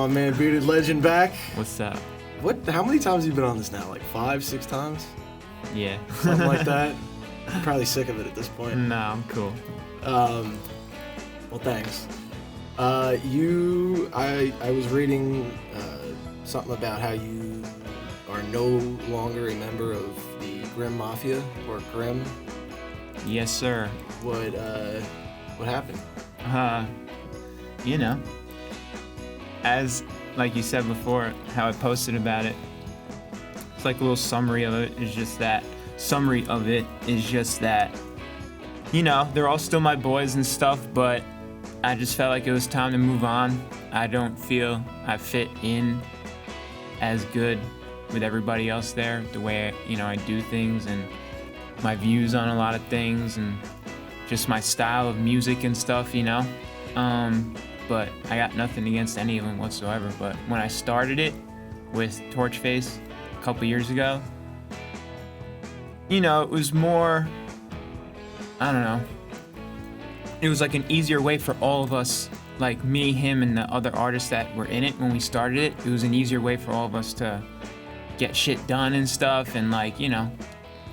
my man Bearded Legend back. What's up? How many times have you been on this now? Like 5, 6 times? Yeah. Something like that? I'm probably sick of it at this point. No, I'm cool. Well, thanks. I was reading something about how you are no longer a member of the Grimm Mafia, or Grimm. Yes, sir. What happened? You know, as like you said before, how I posted about it. It's like a little summary of it. Is just that. You know, they're all still my boys and stuff, but I just felt like it was time to move on. I don't feel I fit in as good with everybody else there, the way I do things and my views on a lot of things and just my style of music and stuff, But I got nothing against any of them whatsoever. But when I started it with Torchface a couple years ago, it was more, I don't know, it was like an easier way for all of us, like me, him, and the other artists that were in it when we started it. It was an easier way for all of us to get shit done and stuff and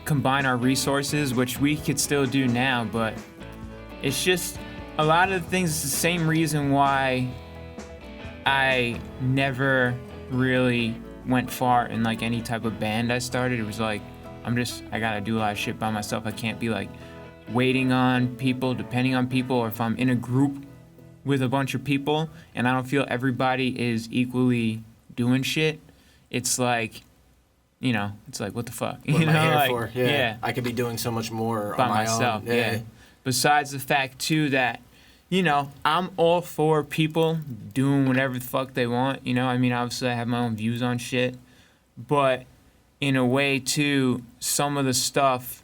combine our resources, which we could still do now, but it's just a lot of the things. It's the same reason why I never really went far in any type of band I started. It was like, I gotta do a lot of shit by myself. I can't be waiting on people, depending on people, or if I'm in a group with a bunch of people and I don't feel everybody is equally doing shit, it's like, what the fuck? What am I here for? Yeah. I could be doing so much more by on my myself. own. Yeah. Besides the fact too that, I'm all for people doing whatever the fuck they want. Obviously I have my own views on shit, but in a way too, some of the stuff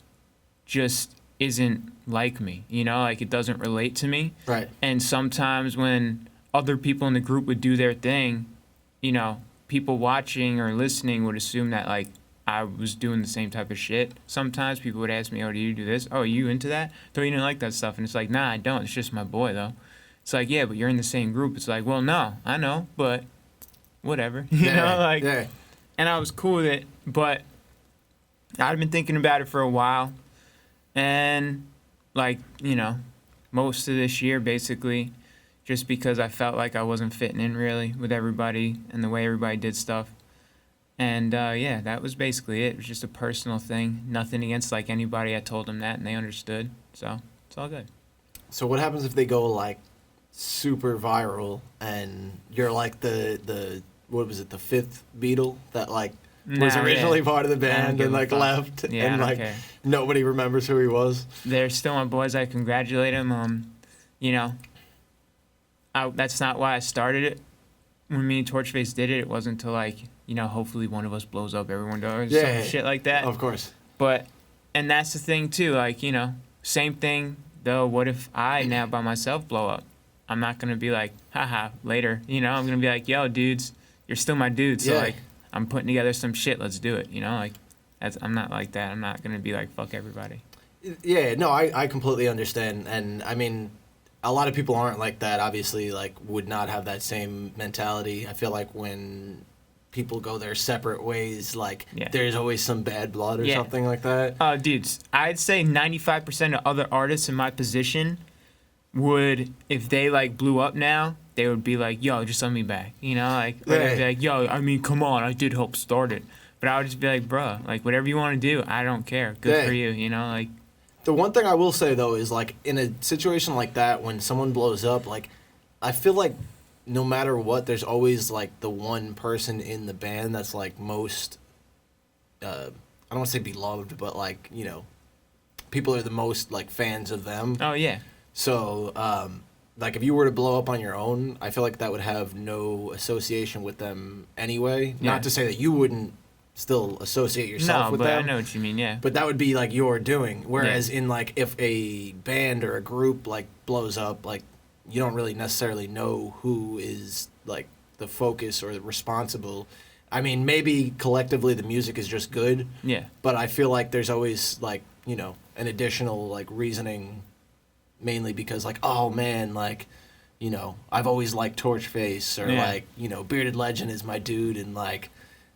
just isn't like me. It doesn't relate to me. Right. And sometimes when other people in the group would do their thing, people watching or listening would assume that I was doing the same type of shit. Sometimes people would ask me, "Oh, do you do this? Oh, are you into that? Thought you didn't like that stuff." And it's like, "Nah, I don't. It's just my boy, though." It's like, "Yeah, but you're in the same group." It's like, "Well, no, I know, but whatever." Yeah. And I was cool with it, but I'd been thinking about it for a while, and most of this year, basically, just because I felt like I wasn't fitting in really with everybody and the way everybody did stuff. And that was basically it. It was just a personal thing. Nothing against anybody. I told them that and they understood. So it's all good. So what happens if they go super viral and you're the what was it, the fifth Beatle that was originally part of the band and left and nobody remembers who he was? They're still my boys. I congratulate them. That's not why I started it. When me and Torchface did it, it wasn't until hopefully one of us blows up, everyone does, some shit like that. Of course. And that's the thing too, same thing though, what if I now by myself blow up? I'm not gonna be haha, later, I'm gonna be yo, dudes, you're still my dudes, so I'm putting together some shit, let's do it, I'm not like that. I'm not gonna be fuck everybody. Yeah, no, I completely understand, and I mean, a lot of people aren't like that, obviously, would not have that same mentality. I feel when people go their separate ways, there's always some bad blood or something like that. Dudes, I'd say 95% of other artists in my position would, if they blew up now, they would be yo, just let me back, I'd be yo, I mean, come on, I did help start it. But I would just be bruh, whatever you want to do, I don't care. Good for you, The one thing I will say, though, is, in a situation like that, when someone blows up, I feel no matter what, there's always, the one person in the band that's, most, I don't want to say beloved, but, people are the most, fans of them. Oh, yeah. So, if you were to blow up on your own, I feel that would have no association with them anyway. Yeah. Not to say that you wouldn't still associate yourself with them. No, but I know what you mean, yeah. But that would be your doing. Whereas in if a band or a group blows up, you don't really necessarily know who is the focus or the responsible. I mean, maybe collectively the music is just good. Yeah. But I feel there's always an additional reasoning, mainly because oh man, you know, I've always liked Torchface, or Yeah. like, you know, Bearded Legend is my dude, and like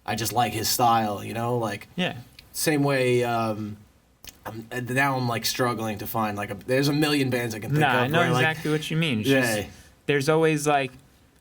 I just like his style, you know, like Yeah. same way. Now I'm like struggling to find like there's a million bands I can think of. I know where, like, exactly what you mean. It's yeah. just, there's always like,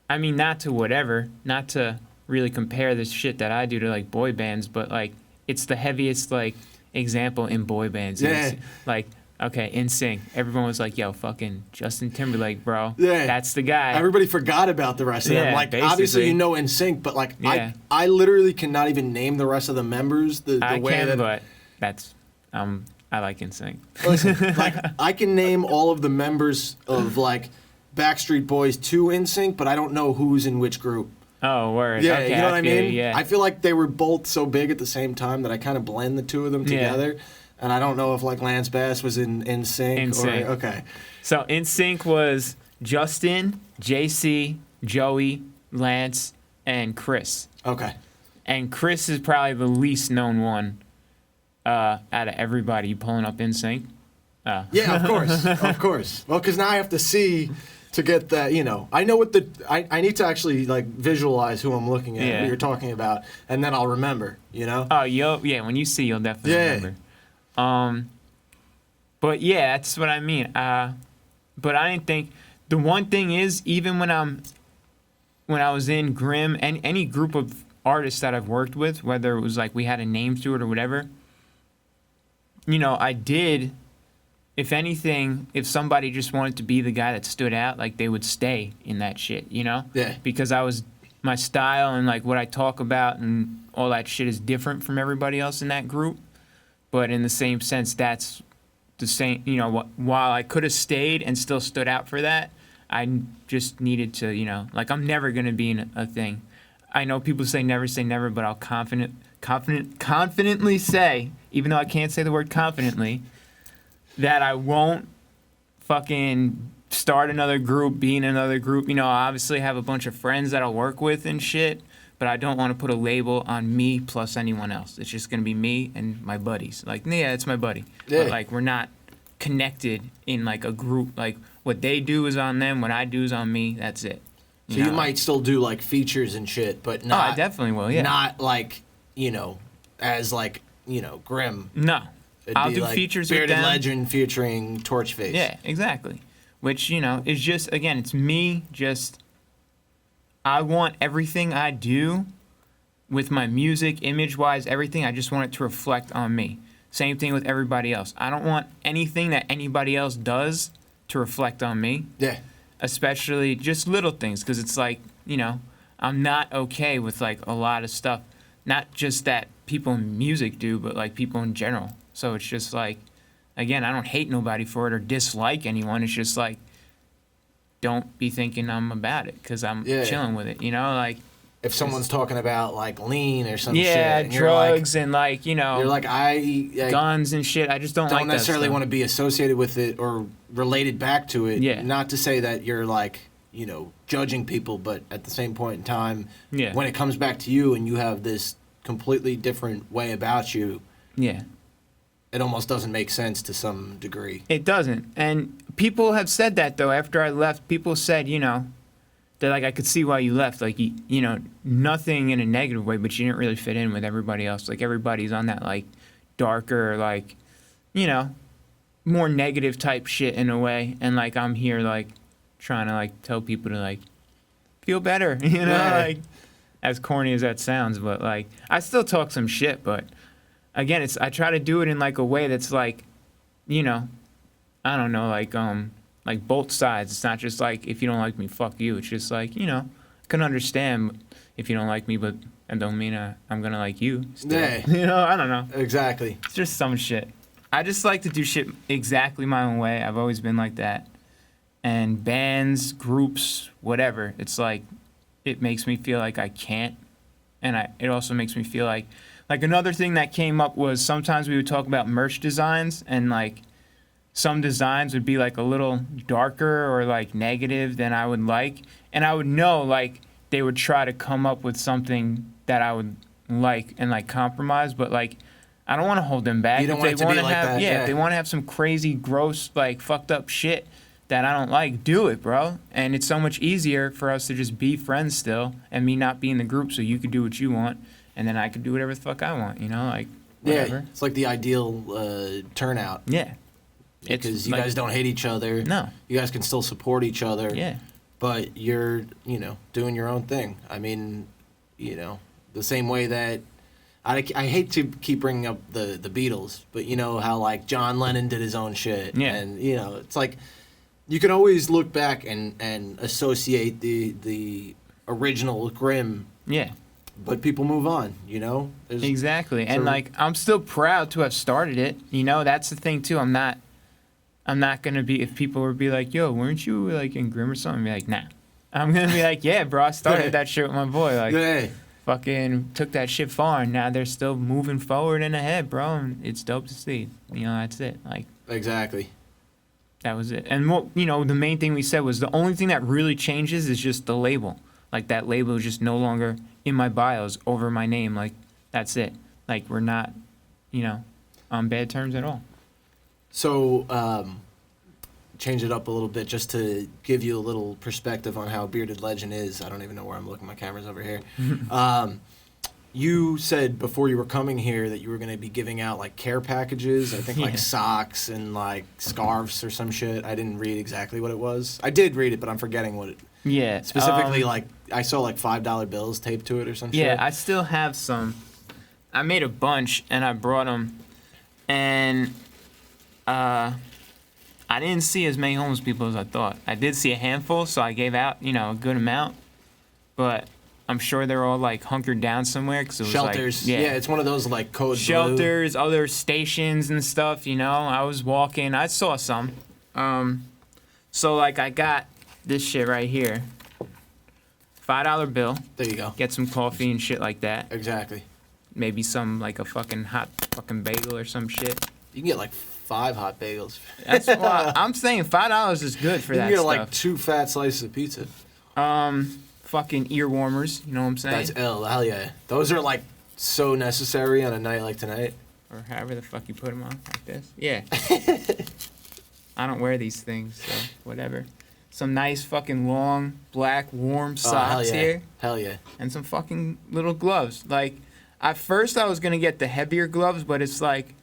I mean, not to really compare this shit that I do to like boy bands, but like it's the heaviest like example in boy bands. Yeah. Like, okay, NSYNC. Everyone was like, yo, fucking Justin Timberlake, bro. Yeah. That's the guy. Everybody forgot about the rest of them. Yeah, Like, basically. obviously you know NSYNC, but like Yeah. I literally cannot even name the rest of the members. The I way can, that but that's I like NSYNC. listen, like I can name all of the members of like Backstreet Boys to NSYNC, but I don't know who's in which group. Oh, word. Yeah, Okay, you know what I feel you, mean? yeah. I feel like they were both so big at the same time that I kind of blend the two of them Yeah. together. And I don't know if like Lance Bass was in NSYNC NSYNC. or okay. So NSYNC was Justin, JC, Joey, Lance, and Chris. Okay. And Chris is probably the least known one out of everybody. You pulling up NSYNC? Yeah, of course. Of course. Well, because now I have to see to get that, you know. I know what I need to actually like visualize who I'm looking at, Yeah. who you're talking about, and then I'll remember, you know? Oh, when you see, you'll definitely Yeah. remember. But yeah, that's what I mean. But I didn't think, the one thing is, even when I was in Grimm and any group of artists that I've worked with, whether it was like we had a name to it or whatever, you know, I did, if anything, if somebody just wanted to be the guy that stood out, like they would stay in that shit, you know? Yeah. Because my style and like what I talk about and all that shit is different from everybody else in that group. But in the same sense, that's the same, you know, while I could have stayed and still stood out for that, I just needed to, you know, like I'm never going to be in a thing. I know people say never, but I'll confidently say, even though I can't say the word confidently, that I won't fucking start another group, be in another group. You know, I obviously have a bunch of friends that I'll work with and shit, but I don't want to put a label on me plus anyone else. It's just going to be me and my buddies. Like, yeah, it's my buddy. Yeah. But, like, we're not connected in, like, a group. Like, what they do is on them. What I do is on me. That's it. So you might still do like features and shit, but not. Oh, I definitely will, yeah. Not like, you know, as like, you know, Grimm. No. It'd I'll be do like features with Bearded them. Legend featuring Torchface. Yeah, exactly. Which, you know, is just, again, it's me just, I want everything I do with my music, image-wise, everything, I just want it to reflect on me. Same thing with everybody else. I don't want anything that anybody else does to reflect on me. Yeah. Especially just little things, because it's like, you know, I'm not okay with like a lot of stuff. Not just that people in music do, but like people in general. So it's just like, again, I don't hate nobody for it or dislike anyone. It's just like, don't be thinking I'm about it, because I'm chilling with it, you know? Like, if someone's talking about like lean or some shit, and drugs and like, you know, you're like guns and shit. I just don't like that necessarily stuff. want to be associated with it or related back to it. Yeah. Not to say that you're like, you know, judging people, but at the same point in time, Yeah. when it comes back to you and you have this completely different way about you, Yeah. it almost doesn't make sense to some degree. It doesn't. And people have said that, though. After I left, people said, you know, they're like, I could see why you left. Like, you know, nothing in a negative way, but you didn't really fit in with everybody else. Like, everybody's on that, like, darker, like, you know, more negative type shit in a way. And, like, I'm here, like, trying to, like, tell people to, like, feel better, you know? Yeah. Like, as corny as that sounds. But, like, I still talk some shit, but, again, I try to do it in, like, a way that's, like, you know, I don't know, like both sides. It's not just like, if you don't like me, fuck you. It's just like, you know, I can understand if you don't like me, but that don't mean I'm gonna like you still. Yeah. You know, I don't know. Exactly. It's just some shit. I just like to do shit exactly my own way. I've always been like that. And bands, groups, whatever, it's like, it makes me feel like I can't. And it also makes me feel like another thing that came up was sometimes we would talk about merch designs, and like, some designs would be like a little darker or like negative than I would like. And I would know like they would try to come up with something that I would like and like compromise, but like I don't want to hold them back. You don't If want it they to be wanna like have, that, yeah, yeah. if they want to have some crazy, gross, like fucked up shit, that I don't like, do it, bro. And it's so much easier for us to just be friends still, and me not be in the group, so you could do what you want, and then I could do whatever the fuck I want, you know, like whatever. Yeah, it's like the ideal turnout. Yeah. Because you guys don't hate each other. No. You guys can still support each other. Yeah. But you're, doing your own thing. I mean, the same way that I hate to keep bringing up the Beatles, but you know how like John Lennon did his own shit. Yeah. And it's like you can always look back and associate the original Grimm. Yeah. But people move on, There's, exactly. And like I'm still proud to have started it. That's the thing too. I'm not gonna be, if people would be like, yo, weren't you like in Grimm or something? I'd be like, nah. I'm gonna be like, yeah, bro, I started that shit with my boy. Like fucking took that shit far, and now they're still moving forward and ahead, bro. And it's dope to see. That's it. Like exactly. That was it. And what the main thing we said was the only thing that really changes is just the label. Like that label is just no longer in my bios over my name. Like that's it. Like we're not, on bad terms at all. So, change it up a little bit just to give you a little perspective on how Bearded Legend is. I don't even know where I'm looking. My camera's over here. You said before you were coming here that you were going to be giving out like care packages. I think like socks and like scarves or some shit. I didn't read exactly what it was. I did read it, but I'm forgetting what it. Yeah. Specifically, like I saw like $5 bills taped to it or some shit. Yeah, I still have some. I made a bunch and I brought them, and I didn't see as many homeless people as I thought. I did see a handful, so I gave out, a good amount. But I'm sure they're all like hunkered down somewhere. Cause it was shelters. Like, yeah, it's one of those like code shelters, blue. Other stations and stuff. I was walking. I saw some. So like I got this shit right here. $5 bill. There you go. Get some coffee and shit like that. Exactly. Maybe some like a fucking hot fucking bagel or some shit. You can get like 5 hot bagels. That's why I'm saying $5 is good for that stuff. You can get like 2 fat slices of pizza. Fucking ear warmers. You know what I'm saying? That's hell yeah. Those are like so necessary on a night like tonight. Or however the fuck you put them on, like this. Yeah. I don't wear these things, so whatever. Some nice fucking long black warm socks here. Hell yeah. And some fucking little gloves. Like at first I was gonna get the heavier gloves, but it's like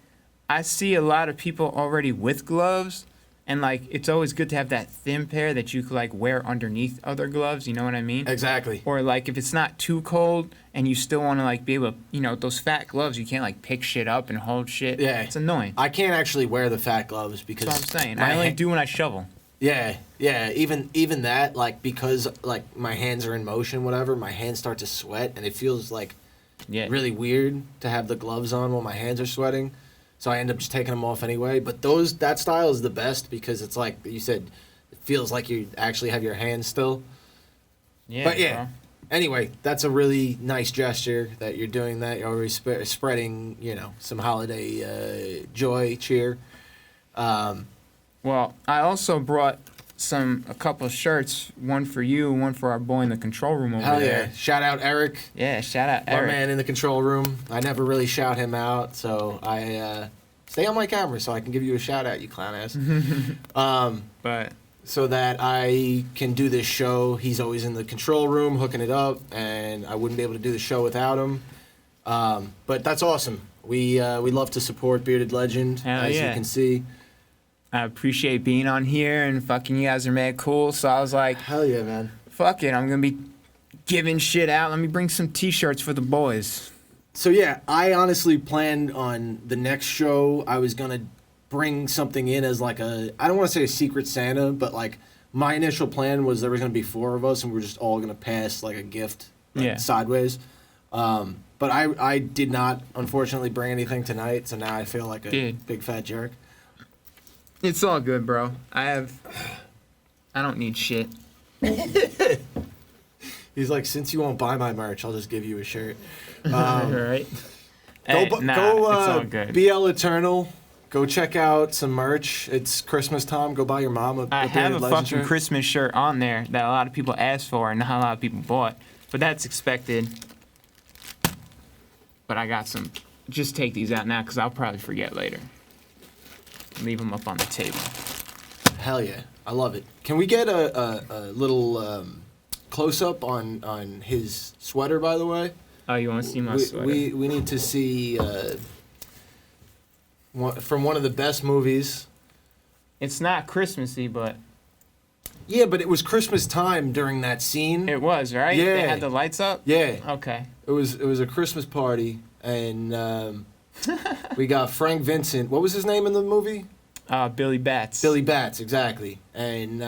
I see a lot of people already with gloves, and like it's always good to have that thin pair that you could like wear underneath other gloves, you know what I mean? Exactly. Or like if it's not too cold and you still want to like be able to, those fat gloves, you can't like pick shit up and hold shit. Yeah. It's annoying. I can't actually wear the fat gloves because that's what I'm saying. I only do when I shovel. Yeah. Even that, like, because like my hands are in motion, whatever, my hands start to sweat, and it feels like really weird to have the gloves on while my hands are sweating. So I end up just taking them off anyway. But that style is the best because it's like you said, it feels like you actually have your hands still. Yeah. But yeah. Bro. Anyway, that's a really nice gesture that you're doing that. You're always spreading, some holiday joy, cheer. Well, I also brought a couple shirts, one for you, one for our boy in the control room over Hell there. yeah. Shout out Eric. Yeah, shout out Eric. Our man in the control room. I never really shout him out, so I stay on my camera so I can give you a shout out, you clown ass. But so that I can do this show. He's always in the control room hooking it up, and I wouldn't be able to do the show without him. But that's awesome. We love to support Bearded Legend, as you can see. I appreciate being on here, and fucking you guys are mad cool. So I was like, hell yeah, man. Fuck it, I'm gonna be giving shit out. Let me bring some t-shirts for the boys. So yeah, I honestly planned on the next show, I was gonna bring something in as like I don't want to say a secret Santa, but like my initial plan was there was gonna be 4 of us and we were just all gonna pass like a gift sideways. But I did not unfortunately bring anything tonight, so now I feel like a big fat jerk. It's all good, bro. I don't need shit. He's like, since you won't buy my merch, I'll just give you a shirt. Right. Go it's all good. BL Eternal. Go check out some merch. It's Christmas time. Go buy your mom a I have a fucking shirt. Christmas shirt on there that a lot of people asked for and not a lot of people bought. But that's expected. But I got some. Just take these out now because I'll probably forget later. Leave them up on the table. Hell yeah. I love it. Can we get a little close up on his sweater, by the way? Oh, you want to see my sweater? We need to see from one of the best movies. It's not Christmassy, but... Yeah, but it was Christmas time during that scene. It was, right? Yeah. They had the lights up? Yeah. Okay. It was a Christmas party, and we got Frank Vincent. What was his name in the movie? Billy Bats. Billy Bats, exactly. And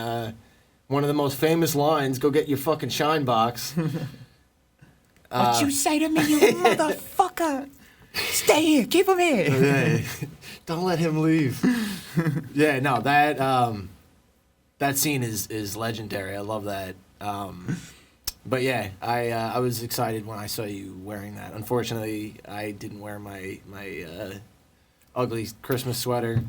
one of the most famous lines, "Go get your fucking shine box." What you say to me, you motherfucker? Stay here. Keep him here. Hey, don't let him leave. Yeah, no, that scene is legendary. I love that. But yeah, I was excited when I saw you wearing that. Unfortunately, I didn't wear my ugly Christmas sweater.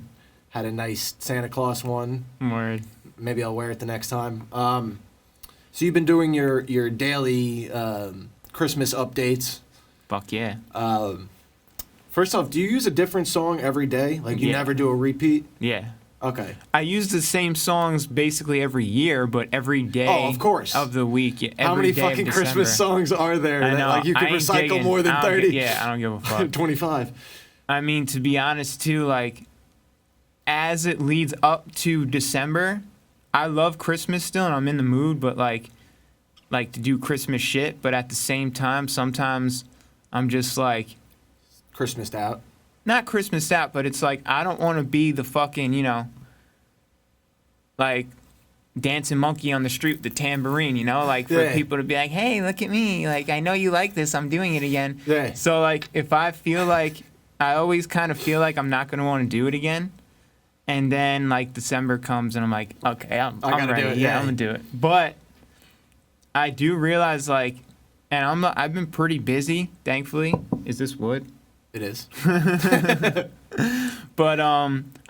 Had a nice Santa Claus one. Word. Maybe I'll wear it the next time. So you've been doing your daily Christmas updates. Fuck yeah. First off, do you use a different song every day? Like you never do a repeat? Yeah. Okay. I use the same songs basically every year, but every day of course. Of the week. Yeah, how many fucking Christmas songs are there that like you can recycle more than 30? I don't give a fuck. 25. I mean, to be honest, too, like, as it leads up to December, I love Christmas still, and I'm in the mood, but, like to do Christmas shit, but at the same time, sometimes I'm just, like... Christmased out? Not Christmased out, but it's like, I don't want to be the fucking, like, dancing monkey on the street with the tambourine, Like, for people to be like, hey, look at me. Like, I know you like this. I'm doing it again. Yeah. So, like, if I feel like... I always kind of feel like I'm not going to want to do it again. And then, like, December comes, and I'm like, okay, I'm ready. Do it, yeah, I'm going to do it. But I do realize, like, and I've been pretty busy, thankfully. Is this wood? It is. But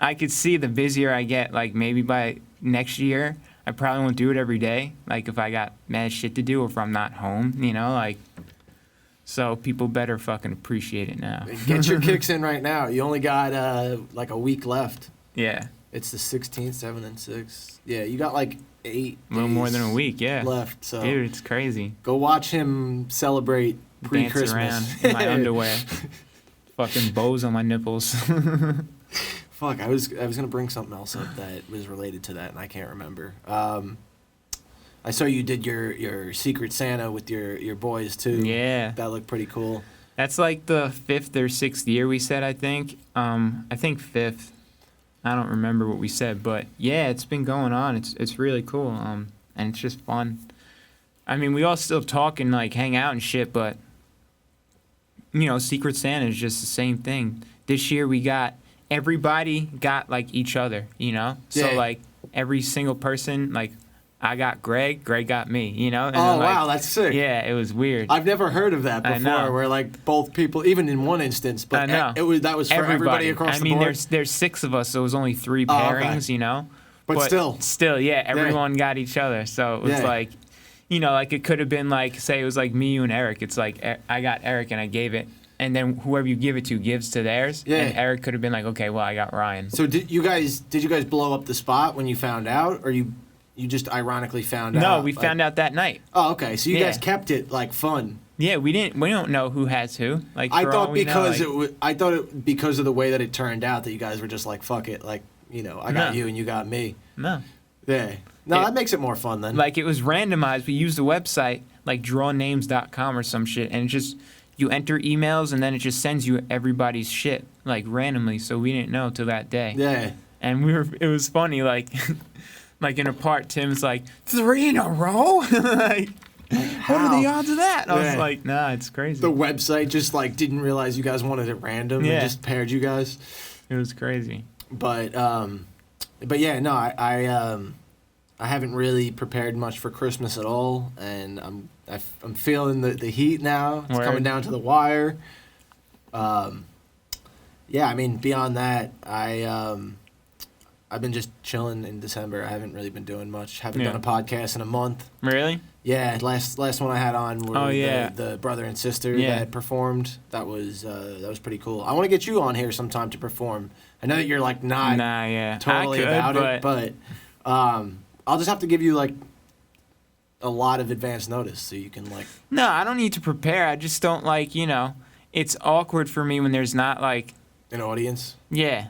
I could see the busier I get, like, maybe by next year, I probably won't do it every day. Like, if I got mad shit to do or if I'm not home, like... So people better fucking appreciate it now. Get your kicks in right now. You only got like a week left. Yeah. It's the 16th, 7th, and 6th. Yeah, you got like 8 a little more than a week, yeah. Left. So dude, it's crazy. Go watch him celebrate pre-Christmas. Dance around in my underwear. Fucking bows on my nipples. Fuck, I was gonna bring something else up that was related to that, and I can't remember. I saw you did your Secret Santa with your boys too. Yeah. That looked pretty cool. That's like the 5th or 6th year we said, I think. I think 5th. I don't remember what we said, but yeah, it's been going on. It's really cool. And it's just fun. I mean, we all still talk and like hang out and shit, but Secret Santa is just the same thing. This year everybody got like each other, So like every single person, like I got Greg got me, And oh, wow, that's sick. Yeah, it was weird. I've never heard of that before, where like both people, even in one instance, but that was for everybody across the board. There's 6 of us, so it was only 3 pairings, okay. But still, yeah, everyone got each other. So it was like, like it could have been like, say it was like me, you, and Eric. It's like I got Eric and I gave it. And then whoever you give it to gives to theirs. Yeah. And Eric could have been like, okay, well, I got Ryan. So did you guys blow up the spot when you found out, or you just ironically found out? No, we found out that night. Oh, okay. So you guys kept it like fun. Yeah, we don't know who has who. Like I thought because because of the way that it turned out that you guys were just like, fuck it, like I got you and you got me. No. Yeah. No, that makes it more fun then. Like it was randomized. We used the website like drawnames.com or some shit, and it just you enter emails and then it just sends you everybody's shit like randomly. So we didn't know till that day. Yeah. And it was funny like. Like in a part, Tim's like, 3 in a row? Like, what are the odds of that? I was like, nah, it's crazy. The website just like didn't realize you guys wanted it random and just paired you guys. It was crazy. But yeah, no, I haven't really prepared much for Christmas at all, and I'm feeling the heat now. It's coming down to the wire. Yeah, I mean, beyond that, I've been just chilling in December. I haven't really been doing much. Haven't done a podcast in a month. Really? Yeah, last one I had on were the brother and sister that performed. That was pretty cool. I want to get you on here sometime to perform. I know that you're like not totally about it, but I'll just have to give you like a lot of advance notice so you can like. No, I don't need to prepare. I just don't like, it's awkward for me when there's not like An audience. Yeah.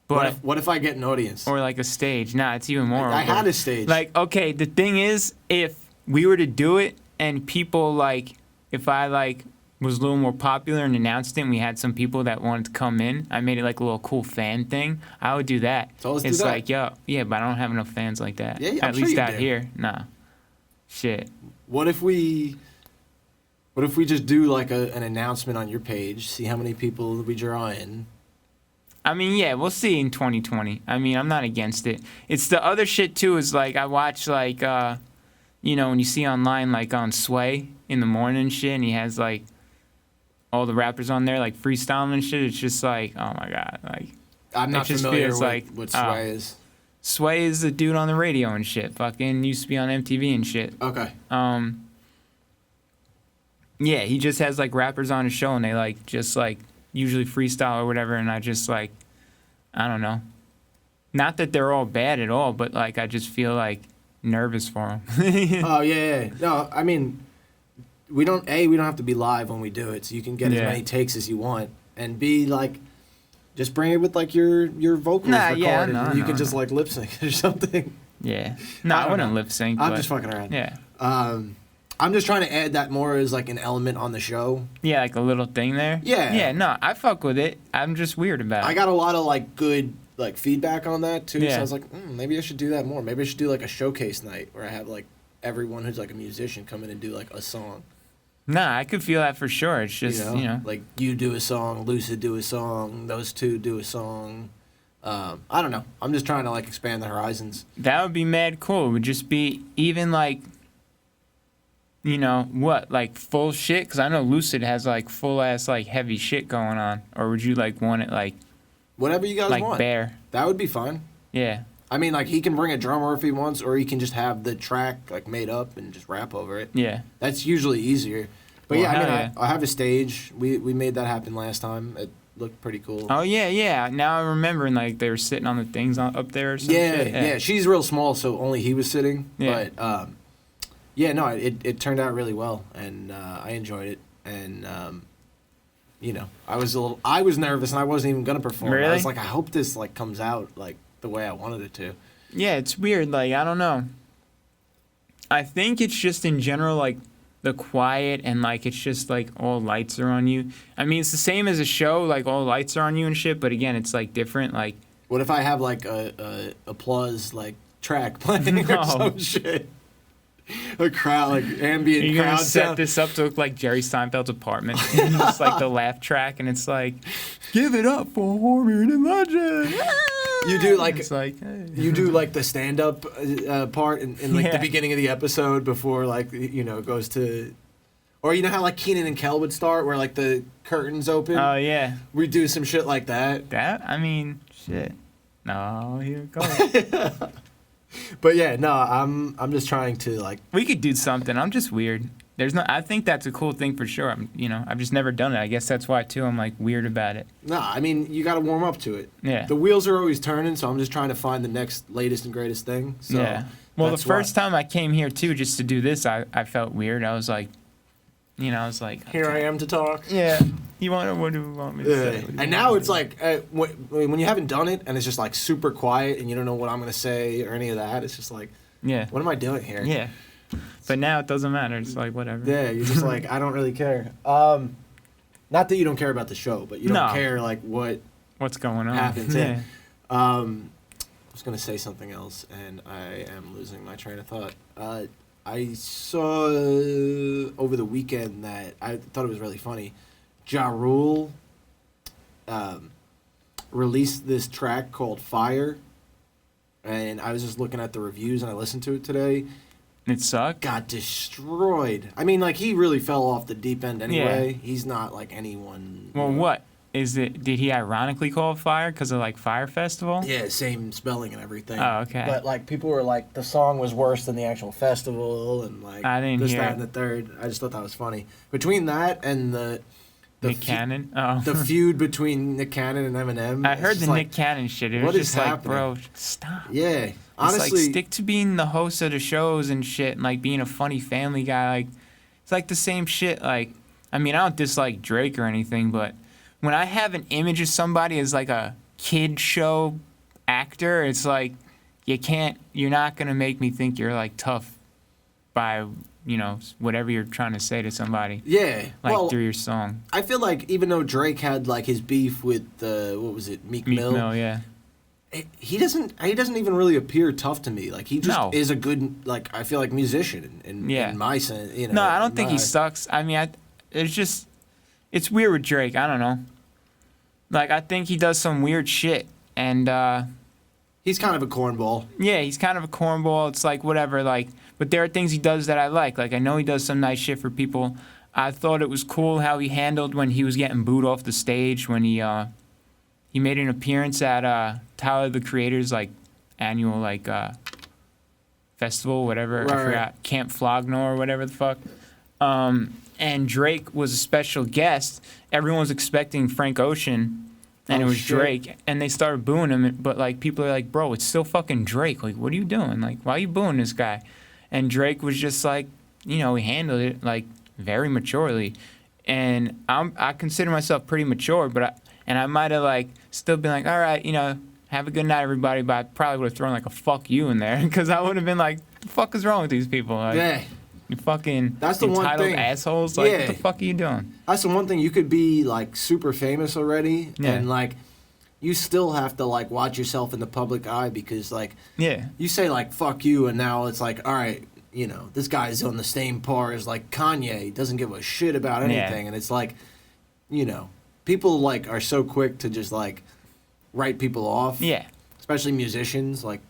But What if I get an audience? or like a stage? Nah, it's even more. I awkward. had a stage. Like, okay, the thing is, if we were to do it and people like, if I like was a little more popular and announced it and we had some people that wanted to come in, I made it like a little cool fan thing, I would do that. So let's do it's that. like, yo, yeah, but I don't have enough fans like that. Yeah, I'm At sure least you out do. here. Nah. Shit. What if we just do like an announcement on your page, see how many people we draw in? I mean, yeah, we'll see in 2020. I mean, I'm not against it. It's the other shit too. Is like I watch like when you see online like on Sway in the morning and shit, and he has like all the rappers on there like freestyling and shit. It's just like, oh my god, like I'm not it just familiar feels with like, what Sway is. Sway is the dude on the radio and shit. Fucking used to be on MTV and shit. Okay. Yeah, he just has like rappers on his show and they like just like usually freestyle or whatever, and I just like, I don't know. Not that they're all bad at all, but like I just feel like nervous for them. Oh yeah. No, I mean, we don't have to be live when we do it, so you can get as Yeah. many takes as you want, and B, like, just bring it with like your vocals Nah, recorded, yeah, and you no. can just like lip sync or something. Yeah. No, I I don't wouldn't know. lip sync. I'm but, just fucking around. Yeah. I'm just trying to add that more as like an element on the show. Yeah, like a little thing there. Yeah. Yeah, no, I fuck with it. I'm just weird about it. I got a lot of like good like feedback on that too. So Yeah. I was like, maybe I should do that more. Maybe I should do like a showcase night where I have like everyone who's like a musician come in and do like a song. Nah, I could feel that for sure. It's just, like you do a song, Lucid do a song, those two do a song. I don't know. I'm just trying to like expand the horizons. that would be mad cool. It would just be even like, like full shit? Because I know Lucid has like full ass like heavy shit going on. Or would you like want it like Whatever you guys want. bare? That would be fine. Yeah. I mean, like he can bring a drummer if he wants, or he can just have the track like made up and just rap over it. Yeah. That's usually easier. But Well, yeah, I mean, hell yeah. I have a stage. We made that happen last time. It looked pretty cool. Oh yeah. Now I'm remembering like they were sitting on the things up there or something. Yeah. She's real small, so only he was sitting. Yeah. But it turned out really well, and I enjoyed it. And I was nervous, and I wasn't even gonna perform. Really? I was like, I hope this like comes out like the way I wanted it to. Yeah, it's weird. Like, I don't know. I think it's just in general, like, the quiet and, like, it's just, like, all lights are on you. I mean, it's the same as a show, like, all lights are on you and shit, but again, it's, like, different. Like, What if I have like a applause like track playing No. or some shit? A crowd, like ambient you're going crowd to set sound. this up to look like Jerry Seinfeld's apartment. And just, like, the laugh track, and it's like, give it up for Hormone and Legend. You do like It's like, hey. you do like the stand up part in like Yeah. the beginning of the episode before like it goes to, or you know how like Keenan and Kel would start where like the curtains open. Oh, yeah. We do some shit like that. I mean, shit. No, here it goes. But yeah, no, I'm just trying to like. We could do something. I'm just weird. I think that's a cool thing for sure. I've just never done it. I guess that's why too I'm like weird about it. No, I mean you got to warm up to it. Yeah. The wheels are always turning, so I'm just trying to find the next latest and greatest thing. So Yeah. Well, the that's why. first time I came here too, just to do this, I felt weird. I was like, I was like, Here I am to talk. yeah. What do you want me to say? What do you And want now me it's to like when you haven't done it and it's just like super quiet and you don't know what I'm gonna say or any of that. It's just like, do? Yeah. what am I doing here? Yeah. But now it doesn't matter. It's like whatever. Yeah, you're just like, I don't really care. Not that you don't care about the show, but you don't No. care like what What's going on? happens. Yeah. I was gonna say something else, and I am losing my train of thought. I saw over the weekend that I thought it was really funny. Ja Rule released this track called Fire, and I was just looking at the reviews and I listened to it today. It sucked. Got destroyed. I mean, like he really fell off the deep end anyway. He's not like anyone. Well, what is it? Did he ironically call it Fire because of like Fire Festival? Yeah, same spelling and everything. Oh, okay. But like people were like, the song was worse than the actual festival, and like I didn't this, hear that, it. and the third. I just thought that was funny. Between that and the Nick Cannon? Oh. the feud between Nick Cannon and Eminem. I heard the Nick Cannon shit. It was just like, bro, stop. Yeah. Honestly. It's like, stick to being the host of the shows and shit and, like, being a funny family guy. Like, it's like the same shit. Like, I mean, I don't dislike Drake or anything, but when I have an image of somebody as, like, a kid show actor, it's like, you're not going to make me think you're, like, tough by, you know, whatever you're trying to say to somebody. Yeah. Like, through your song. I feel like even though Drake had, like, his beef with, what was it, Meek Mill? Meek Mill, yeah. He doesn't even really appear tough to me. Like, he just is a good, like, I feel like musician in my sense, you know. No, I don't think he sucks. I mean, it's weird with Drake. I don't know. Like, I think he does some weird shit, and he's kind of a cornball. Yeah, he's kind of a cornball. It's like whatever, like, but there are things he does that I like. Like, I know he does some nice shit for people. I thought it was cool how he handled when he was getting booed off the stage when he made an appearance at Tyler the Creator's like annual like festival, whatever. Right. I forgot, Camp Flogno or whatever the fuck. And Drake was a special guest. Everyone was expecting Frank Ocean, and it was Drake, and they started booing him. But like people are like, bro, it's still fucking Drake. Like, what are you doing? Like, why are you booing this guy? And Drake was just like, you know, he handled it like very maturely, and I consider myself pretty mature, but I might have like still been like, all right, you know, have a good night, everybody. But I probably would have thrown like a fuck you in there because I would have been like, what the fuck is wrong with these people? Like, yeah. You fucking That's the entitled one thing. assholes. Like, what the fuck are you doing? That's the one thing. You could be like super famous already, and like you still have to like watch yourself in the public eye because like you say like fuck you, and now it's like, all right, you know, this guy's on the same par as like Kanye. He doesn't give a shit about anything, and it's like, you know, people like are so quick to just like write people off. Yeah. Especially musicians, like,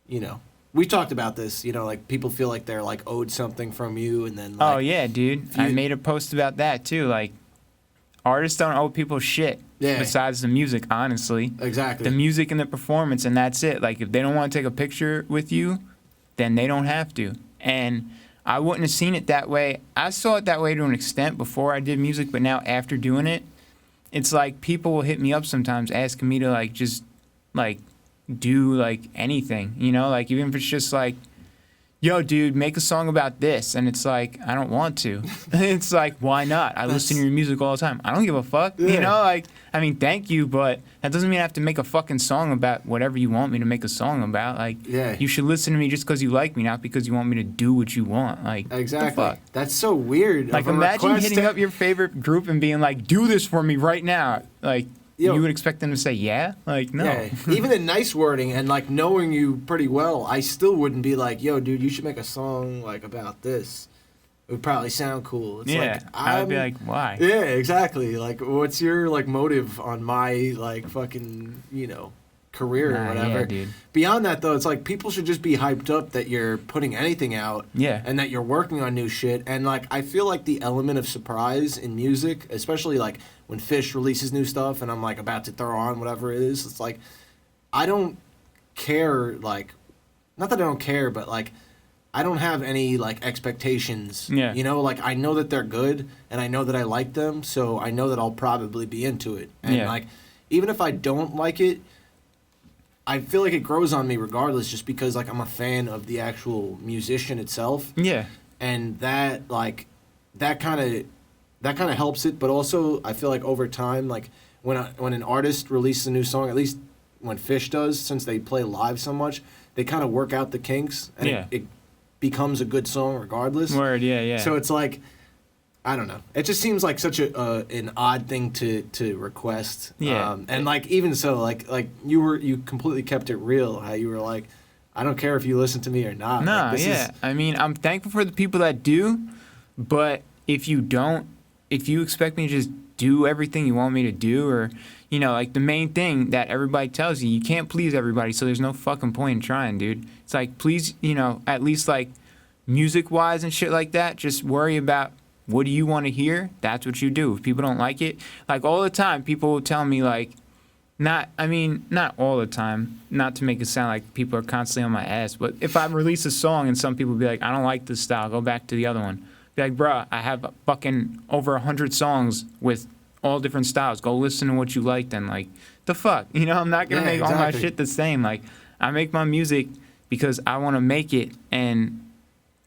you know. We talked about this, you know, like people feel like they're like owed something from you, and then like, oh yeah, dude, I made a post about that too. Like, artists don't owe people shit besides the music, honestly. Exactly. The music and the performance, and that's it. Like, if they don't want to take a picture with you, then they don't have to. And I wouldn't have seen it that way. I saw it that way to an extent before I did music, but now after doing it, it's like people will hit me up sometimes asking me to like just like do like anything, you know, like even if it's just like, yo dude, make a song about this, and it's like, I don't want to. It's like, why not? I listen to your music all the time. I don't give a fuck. You know, like, I mean, thank you, but that doesn't mean I have to make a fucking song about whatever you want me to make a song about. Like, you should listen to me just because you like me, not because you want me to do what you want. Like, exactly. What the fuck? That's so weird. Like, imagine hitting up your favorite group and being like, do this for me right now. Like, you would expect them to say, yeah? Like, no. Yeah. Even in nice wording and, like, knowing you pretty well, I still wouldn't be like, yo, dude, you should make a song, like, about this. It would probably sound cool. It's like, I would be like, why? Yeah, exactly. Like, what's your, like, motive on my, like, fucking, you know, career or whatever? Yeah, dude. Beyond that, though, it's like people should just be hyped up that you're putting anything out. Yeah. And that you're working on new shit. And, like, I feel like the element of surprise in music, especially, like, when Fish releases new stuff and I'm like about to throw on whatever it is, it's like I don't care, like, not that I don't care, but like I don't have any like expectations. Yeah. You know, like I know that they're good and I know that I like them, so I know that I'll probably be into it. And like even if I don't like it, I feel like it grows on me regardless, just because like I'm a fan of the actual musician itself. Yeah. And that like that kind of helps it, but also I feel like over time, like when an artist releases a new song, at least when Fish does, since they play live so much, they kind of work out the kinks, and it becomes a good song regardless. Word, yeah. So it's like, I don't know. It just seems like such an odd thing to request. Yeah. And like even so, like you completely kept it real. How you were like, I don't care if you listen to me or not. No, like, I mean, I'm thankful for the people that do, but if you don't. If you expect me to just do everything you want me to do, or, you know, like the main thing that everybody tells you can't please everybody, so there's no fucking point in trying, dude. It's like, please, you know, at least like music-wise and shit like that, just worry about what do you want to hear, that's what you do. If people don't like it, like all the time, people will tell me like, not all the time, not to make it sound like people are constantly on my ass, but if I release a song and some people be like, I don't like this style, go back to the other one. Be like, bro, I have fucking over 100 songs with all different styles. Go listen to what you like then. Like, the fuck? You know, I'm not going to make all my shit the same. Like, I make my music because I want to make it and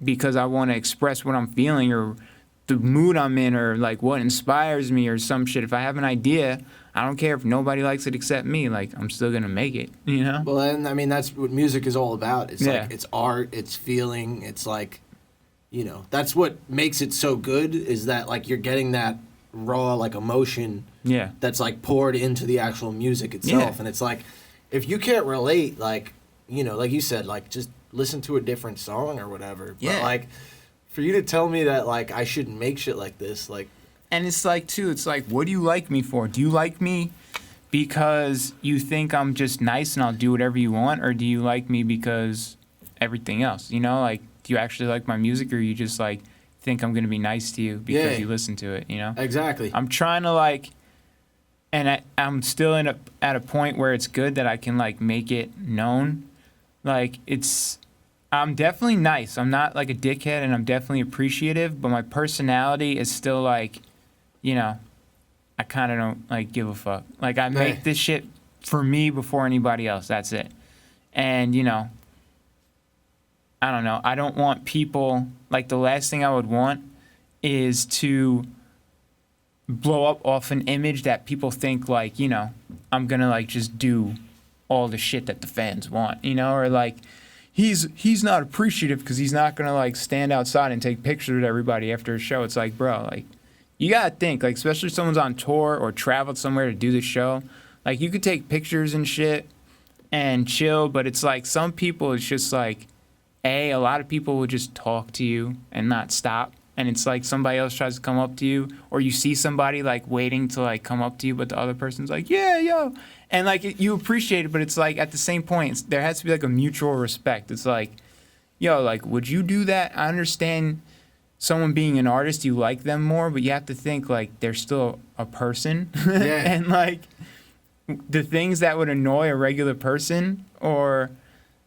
because I want to express what I'm feeling or the mood I'm in or, like, what inspires me or some shit. If I have an idea, I don't care if nobody likes it except me. Like, I'm still going to make it, you know? Well, and, I mean, that's what music is all about. It's like, it's art, it's feeling, it's like, you know, that's what makes it so good is that, like, you're getting that raw, like, emotion that's, like, poured into the actual music itself. And it's like, if you can't relate, like, you know, like you said, like, just listen to a different song or whatever. But, like, for you to tell me that, like, I shouldn't make shit like this, like... And it's like, too, it's like, what do you like me for? Do you like me because you think I'm just nice and I'll do whatever you want? Or do you like me because everything else, you know? Like, do you actually like my music or you just, like, think I'm going to be nice to you because you listen to it, you know? Exactly. I'm trying to, like... And I'm still at a point where it's good that I can, like, make it known. Like, I'm definitely nice. I'm not, like, a dickhead, and I'm definitely appreciative, but my personality is still, like, you know, I kind of don't, like, give a fuck. Like, I make this shit for me before anybody else. That's it. And, you know, I don't know. I don't want people... Like, the last thing I would want is to blow up off an image that people think, like, you know, I'm gonna, like, just do all the shit that the fans want, you know? Or, like, he's not appreciative because he's not gonna, like, stand outside and take pictures with everybody after a show. It's like, bro, like, you gotta think, like, especially if someone's on tour or traveled somewhere to do the show, like, you could take pictures and shit and chill, but it's like some people, it's just like, a lot of people will just talk to you and not stop. And it's like somebody else tries to come up to you, or you see somebody, like, waiting to, like, come up to you, but the other person's like, yeah, yo. And, like, you appreciate it, but it's like, at the same point, there has to be, like, a mutual respect. It's like, yo, like, would you do that? I understand someone being an artist, you like them more, but you have to think, like, they're still a person. And, like, the things that would annoy a regular person or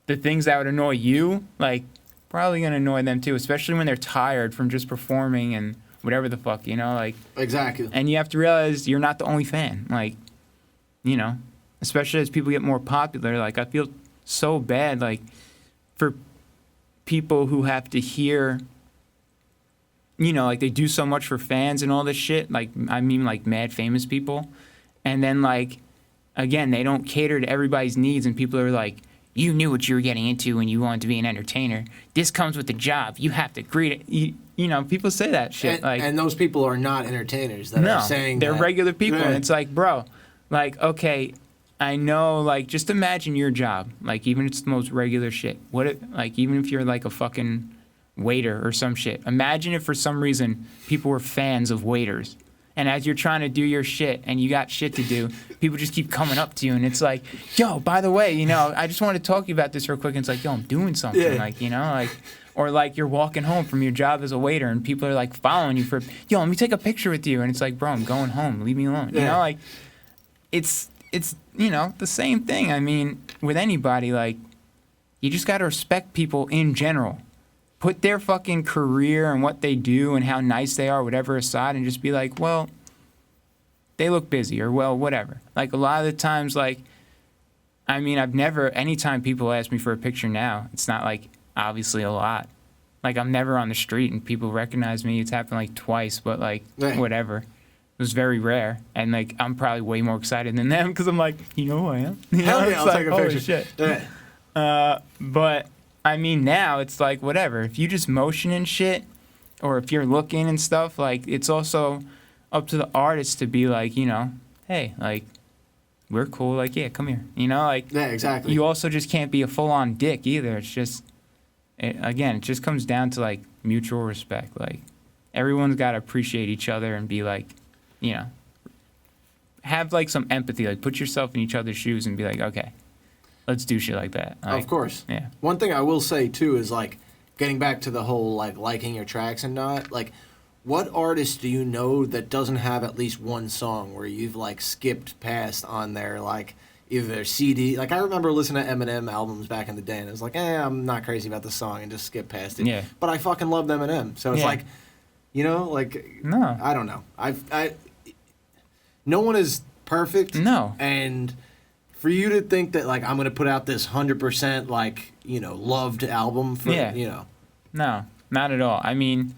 the things that would annoy you, like, probably going to annoy them too, especially when they're tired from just performing and whatever the fuck, you know, like... Exactly. And you have to realize you're not the only fan, like, you know, especially as people get more popular, like, I feel so bad, like, for people who have to hear, you know, like, they do so much for fans and all this shit, like, I mean, like, mad famous people, and then, like, again, they don't cater to everybody's needs, and people are like, you knew what you were getting into when you wanted to be an entertainer. This comes with the job. You have to greet it. You know, people say that shit. And those people are not entertainers that are saying they're that. Regular people. And it's like, bro, like, okay, I know, like, just imagine your job. Like, even if it's the most regular shit. Like, even if you're, like, a fucking waiter or some shit. Imagine if for some reason people were fans of waiters. And as you're trying to do your shit and you got shit to do, people just keep coming up to you. And it's like, yo, by the way, you know, I just want to talk to you about this real quick. And it's like, yo, I'm doing something. Yeah. Like, you know, like, or like you're walking home from your job as a waiter and people are like following you for, yo, let me take a picture with you. And it's like, bro, I'm going home. Leave me alone. Yeah. You know, like, it's, you know, the same thing. I mean, with anybody, like, you just got to respect people in general. Put their fucking career and what they do and how nice they are, whatever, aside, and just be like, well, they look busy, or, well, whatever. Like, a lot of the times, like, I mean, anytime people ask me for a picture now, it's not, like, obviously a lot. Like, I'm never on the street and people recognize me. It's happened, like, twice, but, like, whatever. It was very rare. And, like, I'm probably way more excited than them because I'm like, you know who I am? You know? Hell yeah, I'll take a picture. Shit. But... I mean, now it's like, whatever. If you just motion and shit, or if you're looking and stuff, like, it's also up to the artist to be like, you know, hey, like, we're cool. Like, yeah, come here. You know, like, yeah, exactly. You also just can't be a full-on dick either. It's just, again, it just comes down to, like, mutual respect. Like, everyone's got to appreciate each other and be like, you know, have, like, some empathy. Like, put yourself in each other's shoes and be like, okay. Let's do shit like that. Like, of course. Yeah. One thing I will say, too, is, like, getting back to the whole, like, liking your tracks and not, like, what artist do you know that doesn't have at least one song where you've, like, skipped past on their, like, either their CD. Like, I remember listening to Eminem albums back in the day, and it was like, I'm not crazy about this song, and just skip past it. Yeah. But I fucking loved Eminem. So it's like, You know, like No. I don't know. No one is perfect. No. And for you to think that like I'm gonna put out this 100% like loved album for No, not at all. I mean,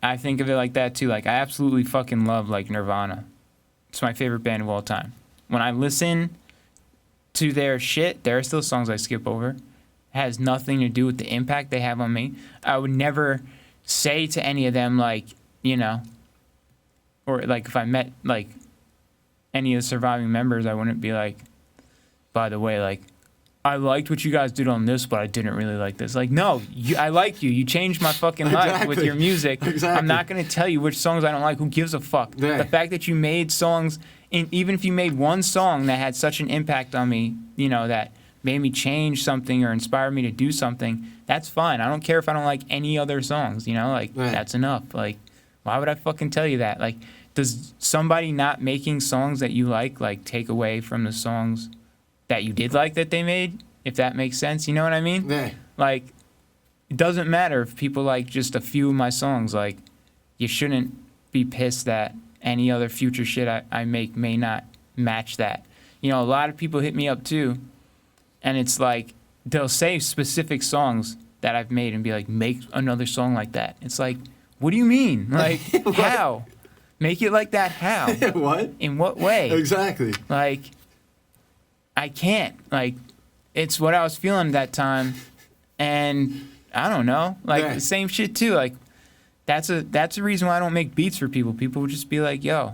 I think of it like that too. Like I absolutely fucking love like Nirvana. It's my favorite band of all time. When I listen to their shit, there are still songs I skip over. It has nothing to do with the impact they have on me. I would never say to any of them like, or like if I met like any of the surviving members, I wouldn't be like, by the way, like, I liked what you guys did on this, but I didn't really like this. Like, no, I like you. You changed my fucking life with your music. Exactly. I'm not going to tell you which songs I don't like. Who gives a fuck? Yeah. The fact that you made songs, even if you made one song that had such an impact on me, that made me change something or inspired me to do something, that's fine. I don't care if I don't like any other songs, that's enough. Like, why would I fucking tell you that? Like, does somebody not making songs that you like take away from the songs that you did like that they made, if that makes sense? You know what I mean? Yeah. Like, it doesn't matter if people like just a few of my songs. Like, you shouldn't be pissed that any other future shit I make may not match that. A lot of people hit me up too, and it's like, they'll say specific songs that I've made and be like, make another song like that. It's like, what do you mean? Like, how? Make it like that how? What? In what way? Exactly. Like, I can't. Like, it's what I was feeling that time, and I don't know. Like, the same shit too. Like, that's a reason why I don't make beats for people. People would just be like, yo,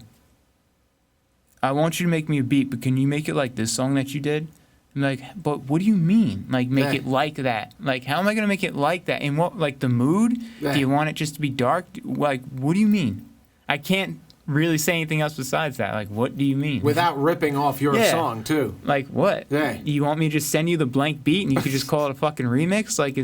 I want you to make me a beat, but can you make it like this song that you did? I'm like, but what do you mean? Like, make it like that? Like, how am I gonna make it like that? In what, like, the mood? Yeah. Do you want it just to be dark? Like, what do you mean? I can't really say anything else besides that. Like, what do you mean? Without ripping off your song too. Like, what? Yeah. You want me to just send you the blank beat and you could just call it a fucking remix? Like,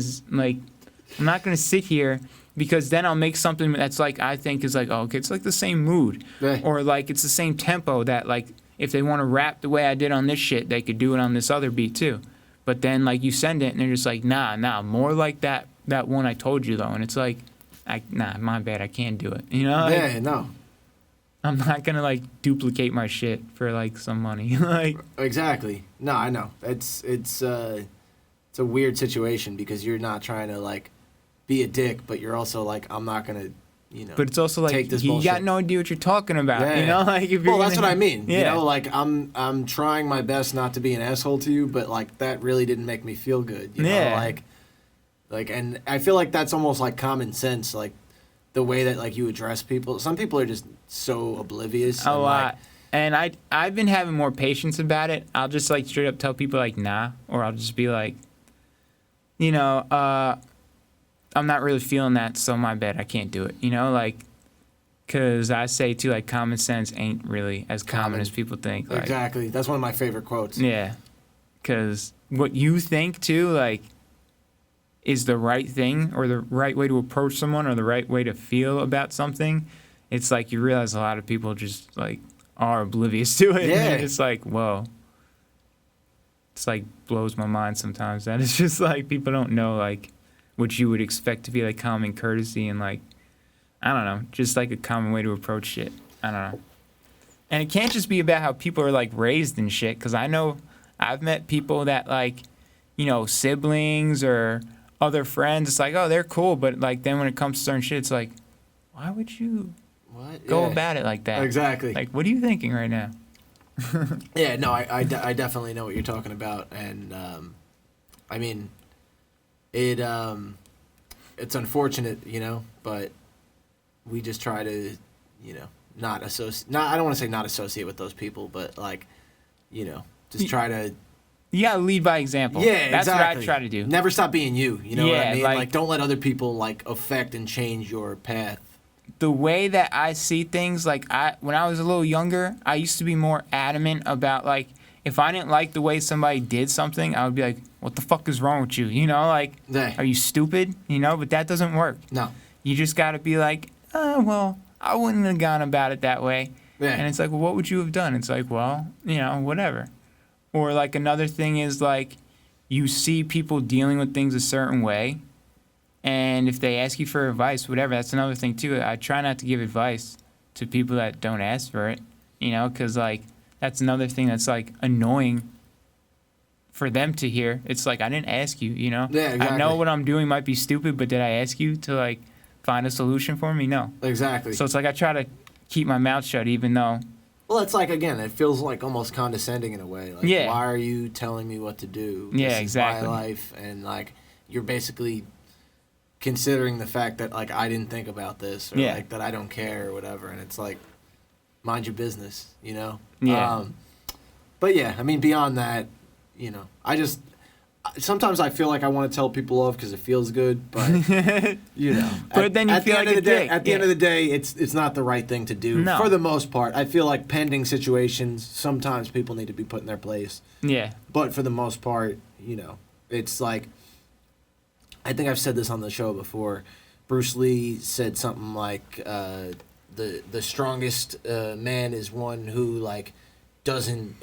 I'm not gonna sit here, because then I'll make something that's like, I think is like, oh, okay, it's like the same mood. Yeah. Or like it's the same tempo that, like, if they want to rap the way I did on this shit, they could do it on this other beat too. But then like you send it and they're just like, nah, more like that one I told you though. And it's like, my bad, I can't do it. Like, no. I'm not gonna like duplicate my shit for like some money. Like, exactly. No, I know. It's a weird situation because you're not trying to like be a dick, but you're also like, I'm not gonna, But it's also like, take this you bullshit. got no idea what you're talking about. Yeah. Like, if you're that's what I mean. Yeah. Like I'm trying my best not to be an asshole to you, but like that really didn't make me feel good. Like, and I feel like that's almost like common sense. Like, the way that like you address people. Some people are just so oblivious. A lot. And I've been having more patience about it. I'll just like straight up tell people like, nah, or I'll just be like, I'm not really feeling that, so my bad, I can't do it. Like, because I say too, like, common sense ain't really as common as people think. Like, exactly. That's one of my favorite quotes. Yeah. Because what you think too, like, is the right thing or the right way to approach someone or the right way to feel about something, it's like you realize a lot of people just like are oblivious to it. Yeah. And it's like, whoa. It's like blows my mind sometimes that it's just like people don't know like what you would expect to be like common courtesy and like, I don't know, just like a common way to approach shit. I don't know. And it can't just be about how people are like raised and shit, because I know I've met people that like, siblings or other friends, it's like, oh, they're cool, but like then when it comes to certain shit, it's like, why would you go about it like that? Exactly. Like, what are you thinking right now? Yeah, no, I definitely know what you're talking about, and I mean, it's unfortunate, but we just try to, not associate. Not, I don't want to say not associate with those people, but like, just try to. You gotta lead by example. Yeah, that's exactly. what I try to do. Never stop being you. You know what I mean? like, Like, don't let other people like affect and change your path. The way that I see things, like when I was a little younger, I used to be more adamant about like, if I didn't like the way somebody did something, I would be like, what the fuck is wrong with you? Like, Yeah. are you stupid? But that doesn't work. No. You just gotta be like, oh, well, I wouldn't have gone about it that way. Yeah. And it's like, well, what would you have done? It's like, well, whatever. Or like another thing is like, you see people dealing with things a certain way, And if they ask you for advice, whatever, that's another thing too. I try not to give advice to people that don't ask for it, you know, because like that's another thing that's like annoying for them to hear. It's like, I didn't ask you, you know. Yeah, exactly. I know what I'm doing might be stupid, but did I ask you to like find a solution for me? No. Exactly. So it's like I try to keep my mouth shut, even though. Well, it's like, again, it feels like almost condescending in a way. Like, Yeah. why are you telling me what to do? Yeah, This exactly. is my life, and like you're basically considering the fact that like I didn't think about this, or Yeah. like that I don't care or whatever, and it's like, mind your business, you know. Yeah. But yeah, I mean, beyond that, you know, sometimes I feel like I want to tell people off because it feels good, but you know. But then you feel like a dick. At the end of the day, it's not the right thing to do. No. For the most part, I feel like pending situations, sometimes people need to be put in their place. Yeah. But for the most part, you know, it's like, I think I've said this on the show before. Bruce Lee said something like, the strongest man is one who like doesn't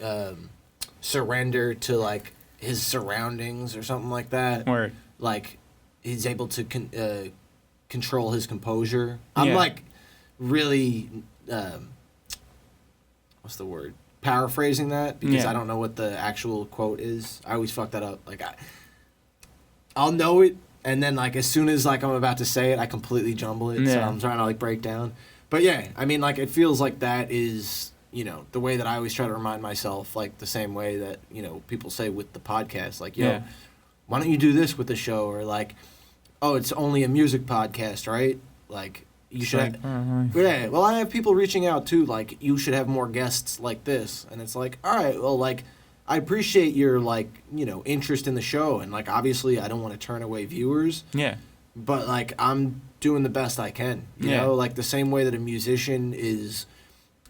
surrender to like his surroundings or something like that. Word. Like he's able to control his composure. I'm Yeah. like really what's the word? Paraphrasing that because Yeah. I don't know what the actual quote is. I always fuck that up. Like I'll know it, and then like as soon as like I'm about to say it, I completely jumble it. So Yeah. I'm trying to like break down. But yeah, I mean like it feels like that is, you know, the way that I always try to remind myself, like the same way that, you know, people say with the podcast, like, yo, Yeah. why don't you do this with the show? Or like, oh, it's only a music podcast, right? Like you should Like, yeah, well, I have people reaching out too, like, you should have more guests like this. And it's like, all right, well, like, I appreciate your, like, you know, interest in the show. And, like, obviously, I don't want to turn away viewers. Yeah. But, like, I'm doing the best I can. You Yeah. know, like, the same way that a musician is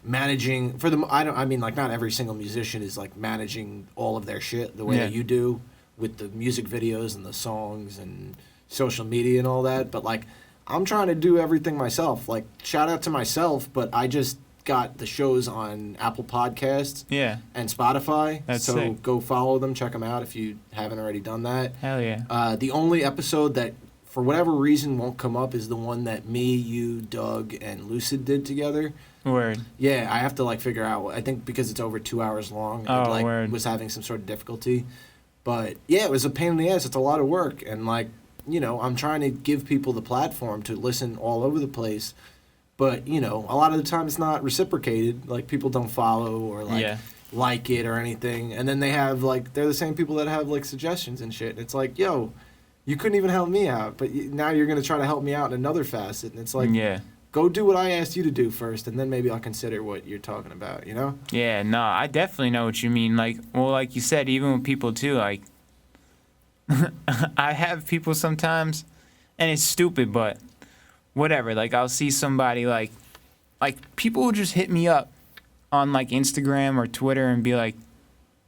managing, I mean, like, not every single musician is, like, managing all of their shit the way Yeah. that you do with the music videos and the songs and social media and all that. But, like, I'm trying to do everything myself. Like, shout out to myself, but I just got the shows on Apple Podcasts Yeah. and Spotify. That's so sick. go follow them, check them out if you haven't already done that. Hell yeah. The only episode that, for whatever reason, won't come up is the one that me, you, Doug, and Lucid did together. Word. Yeah, I have to, like, figure out. I think because it's over 2 hours long, Oh, it, like, word. was having some sort of difficulty. But, yeah, it was a pain in the ass. It's a lot of work. And, like, you know, I'm trying to give people the platform to listen all over the place. But, you know, a lot of the time it's not reciprocated. Like, people don't follow or, like, Yeah. like it or anything. And then they have, like, they're the same people that have, like, suggestions and shit. It's like, yo, you couldn't even help me out. But now you're going to try to help me out in another facet. And it's like, Yeah. go do what I asked you to do first. And then maybe I'll consider what you're talking about, you know? Yeah, no, I definitely know what you mean. Like, well, like you said, even with people too, like, I have people sometimes, and it's stupid, but whatever. Like, I'll see somebody, like people will just hit me up on, like, Instagram or Twitter and be like,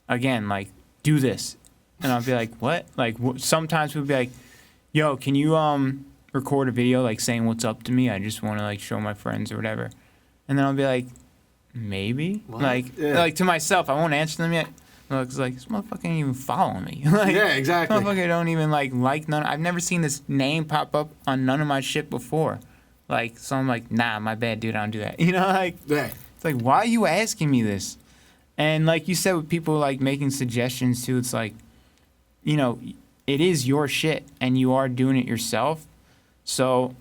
again, like, do this. And I'll be like, what? Like, sometimes people be like, yo, can you, record a video, like, saying what's up to me? I just want to, like, show my friends or whatever. And then I'll be like, maybe? What? Like, Yeah. like, to myself, I won't answer them yet. It's like, this motherfucker ain't even following me. Like, Yeah, exactly. motherfucker don't even, like none. I've never seen this name pop up on none of my shit before. Like, so I'm like, nah, my bad, dude, I don't do that. You know, like, Yeah. it's like, why are you asking me this? And like you said, with people, like, making suggestions, too, it's like, you know, it is your shit, and you are doing it yourself. So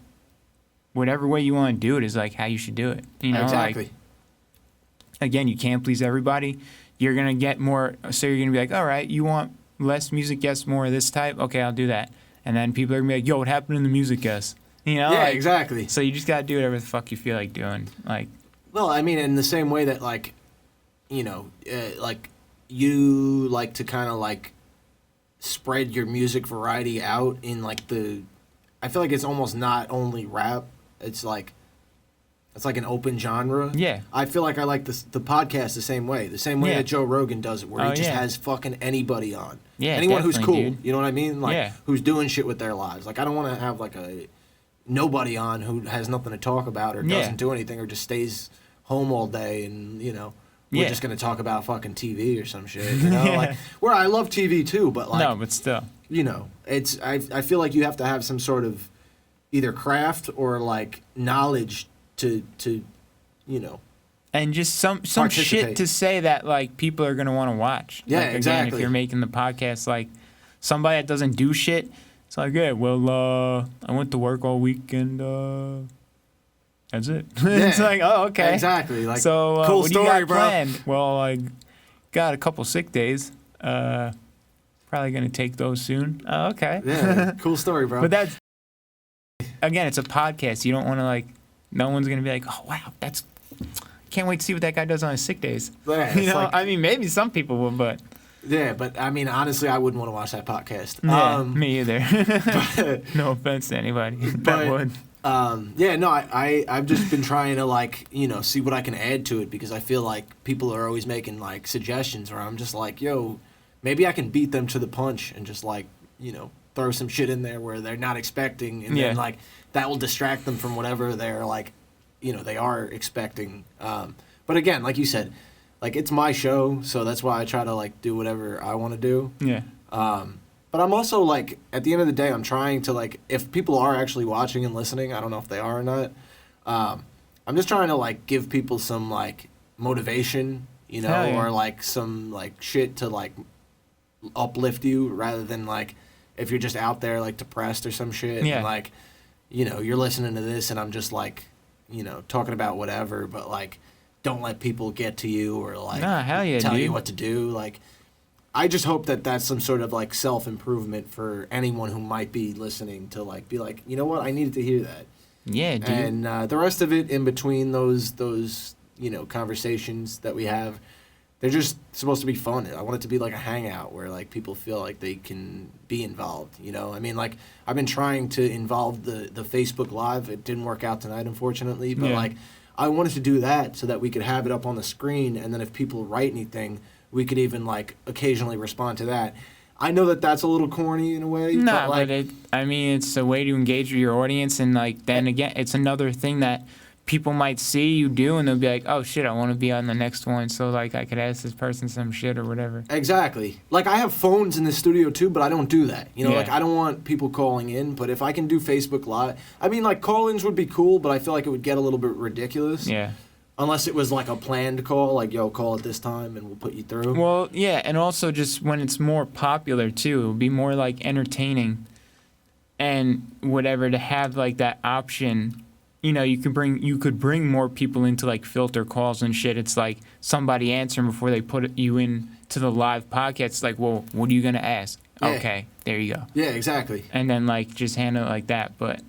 whatever way you want to do it is, like, how you should do it. You know, Exactly. like, again, you can't please everybody. You're going to get more, so you're going to be like, all right, you want less music guests, more of this type? Okay, I'll do that. And then people are going to be like, yo, what happened in the music guests? You know? Yeah, like, exactly. So you just got to do whatever the fuck you feel like doing. Like, Well, I mean, in the same way that, like, you know, like, you like to kind of, like, spread your music variety out in, like, I feel like it's almost not only rap. It's like an open genre. yeah. I feel like I like the podcast the same way Yeah. that Joe Rogan does it, where Oh, he just yeah. has fucking anybody on. Yeah, Anyone who's cool. definitely, dude. You know what I mean? Like, Yeah. who's doing shit with their lives. Like, I don't want to have, like, a nobody on who has nothing to talk about or Yeah. doesn't do anything or just stays home all day and, you know, we're Yeah. just going to talk about fucking TV or some shit, you know? Like, where I love TV too, but, like, No, but still. you know, I feel like you have to have some sort of either craft or like knowledge to And just some shit Participate. to say that like people are gonna want to watch. Yeah, like, again, exactly. If you're making the podcast, like somebody that doesn't do shit, it's like, yeah, well, I went to work all week and that's it. It's Yeah, like, oh, okay, exactly. Like, so cool what story, do you got bro. planned? Well, I got a couple sick days. Probably gonna take those soon. Oh, okay. Yeah, cool story, bro. But that's again, it's a podcast. You don't want to like. No one's gonna be like, oh wow, that's. Can't wait to see what that guy does on his sick days. Yeah, You it's know, like- I mean, maybe some people will, but Yeah, but I mean, honestly, I wouldn't want to watch that podcast. yeah, me either. but, No offense to anybody But- that would. yeah, no, I've just been trying to like, see what I can add to it because I feel like people are always making like suggestions where I'm just like, yo, maybe I can beat them to the punch and just like, throw some shit in there where they're not expecting and Yeah. then like that will distract them from whatever they're like, they are expecting. But again, like you said, like it's my show, so that's why I try to like do whatever I want to do. Yeah. But I'm also like, at the end of the day, I'm trying to like, if people are actually watching and listening, I don't know if they are or not. I'm just trying to like give people some like motivation, Hell yeah. or like some like shit to like uplift you rather than like if you're just out there like depressed or some shit. Yeah. And, like, you're listening to this and I'm just like, talking about whatever, but like, don't let people get to you or like Nah, hell yeah, tell dude. you what to do. Like, I just hope that that's some sort of like self-improvement for anyone who might be listening to like be like, you know what, I needed to hear that. Yeah, dude. And the rest of it in between those conversations that we have, they're just supposed to be fun. I want it to be like a hangout where like people feel like they can be involved. I mean, like I've been trying to involve the Facebook Live. It didn't work out tonight, unfortunately, but Yeah. like I wanted to do that so that we could have it up on the screen, and then if people write anything, we could even like occasionally respond to that. I know that that's a little corny in a way. Nah, but like, it's a way to engage with your audience, and like then again, it's another thing that people might see you do, and they'll be like, "Oh shit, I want to be on the next one," so like I could ask this person some shit or whatever. Exactly. Like I have phones in the studio too, but I don't do that. Yeah. Like I don't want people calling in, but if I can do Facebook Live, I mean like call-ins would be cool, but I feel like it would get a little bit ridiculous. Yeah. Unless it was like a planned call, like yo, call at this time and we'll put you through. Well, yeah, and also just when it's more popular too, it'll be more like entertaining, and whatever to have like that option. You could bring more people into like filter calls and shit. It's like somebody answering before they put you in to the live podcast. It's like, well, what are you gonna ask? Yeah. Okay, there you go. Yeah, exactly. And then like just handle it like that. But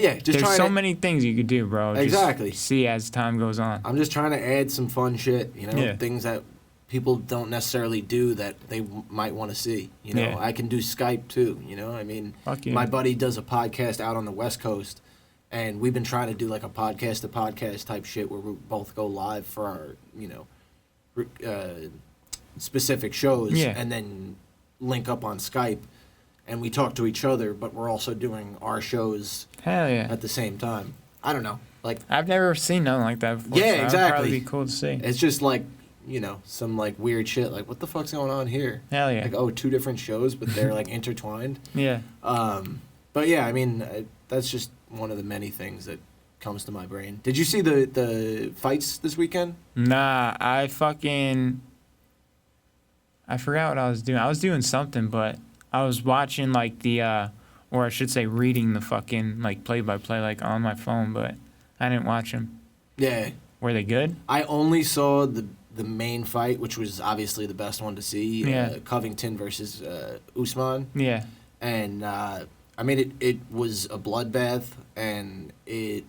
yeah, just there's trying so to, many things you could do, bro. Exactly. Just see as time goes on. I'm just trying to add some fun shit, Yeah. things that people don't necessarily do that they might want to see. Yeah. I can do Skype too. I mean, Fuck yeah. my buddy does a podcast out on the West Coast, and we've been trying to do like a podcast to podcast type shit where we both go live for our, specific shows, Yeah. and then link up on Skype, and we talk to each other, but we're also doing our shows Hell yeah. at the same time. I don't know, like I've never seen nothing like that before. Yeah, so That'd exactly. probably be cool to see. it's just like some like weird shit. Like what the fuck's going on here? Hell yeah. Like two different shows, but they're like intertwined. Yeah. But yeah, I mean that's just one of the many things that comes to my brain. Did you see the fights this weekend? Nah, I forgot what I was doing. I was doing something, but I was watching like or I should say reading the fucking like play-by-play like on my phone, but I didn't watch them. Yeah, Were they good? I only saw the main fight, which was obviously the best one to see. Yeah. Covington versus Usman. Yeah. And I mean, it was a bloodbath, and it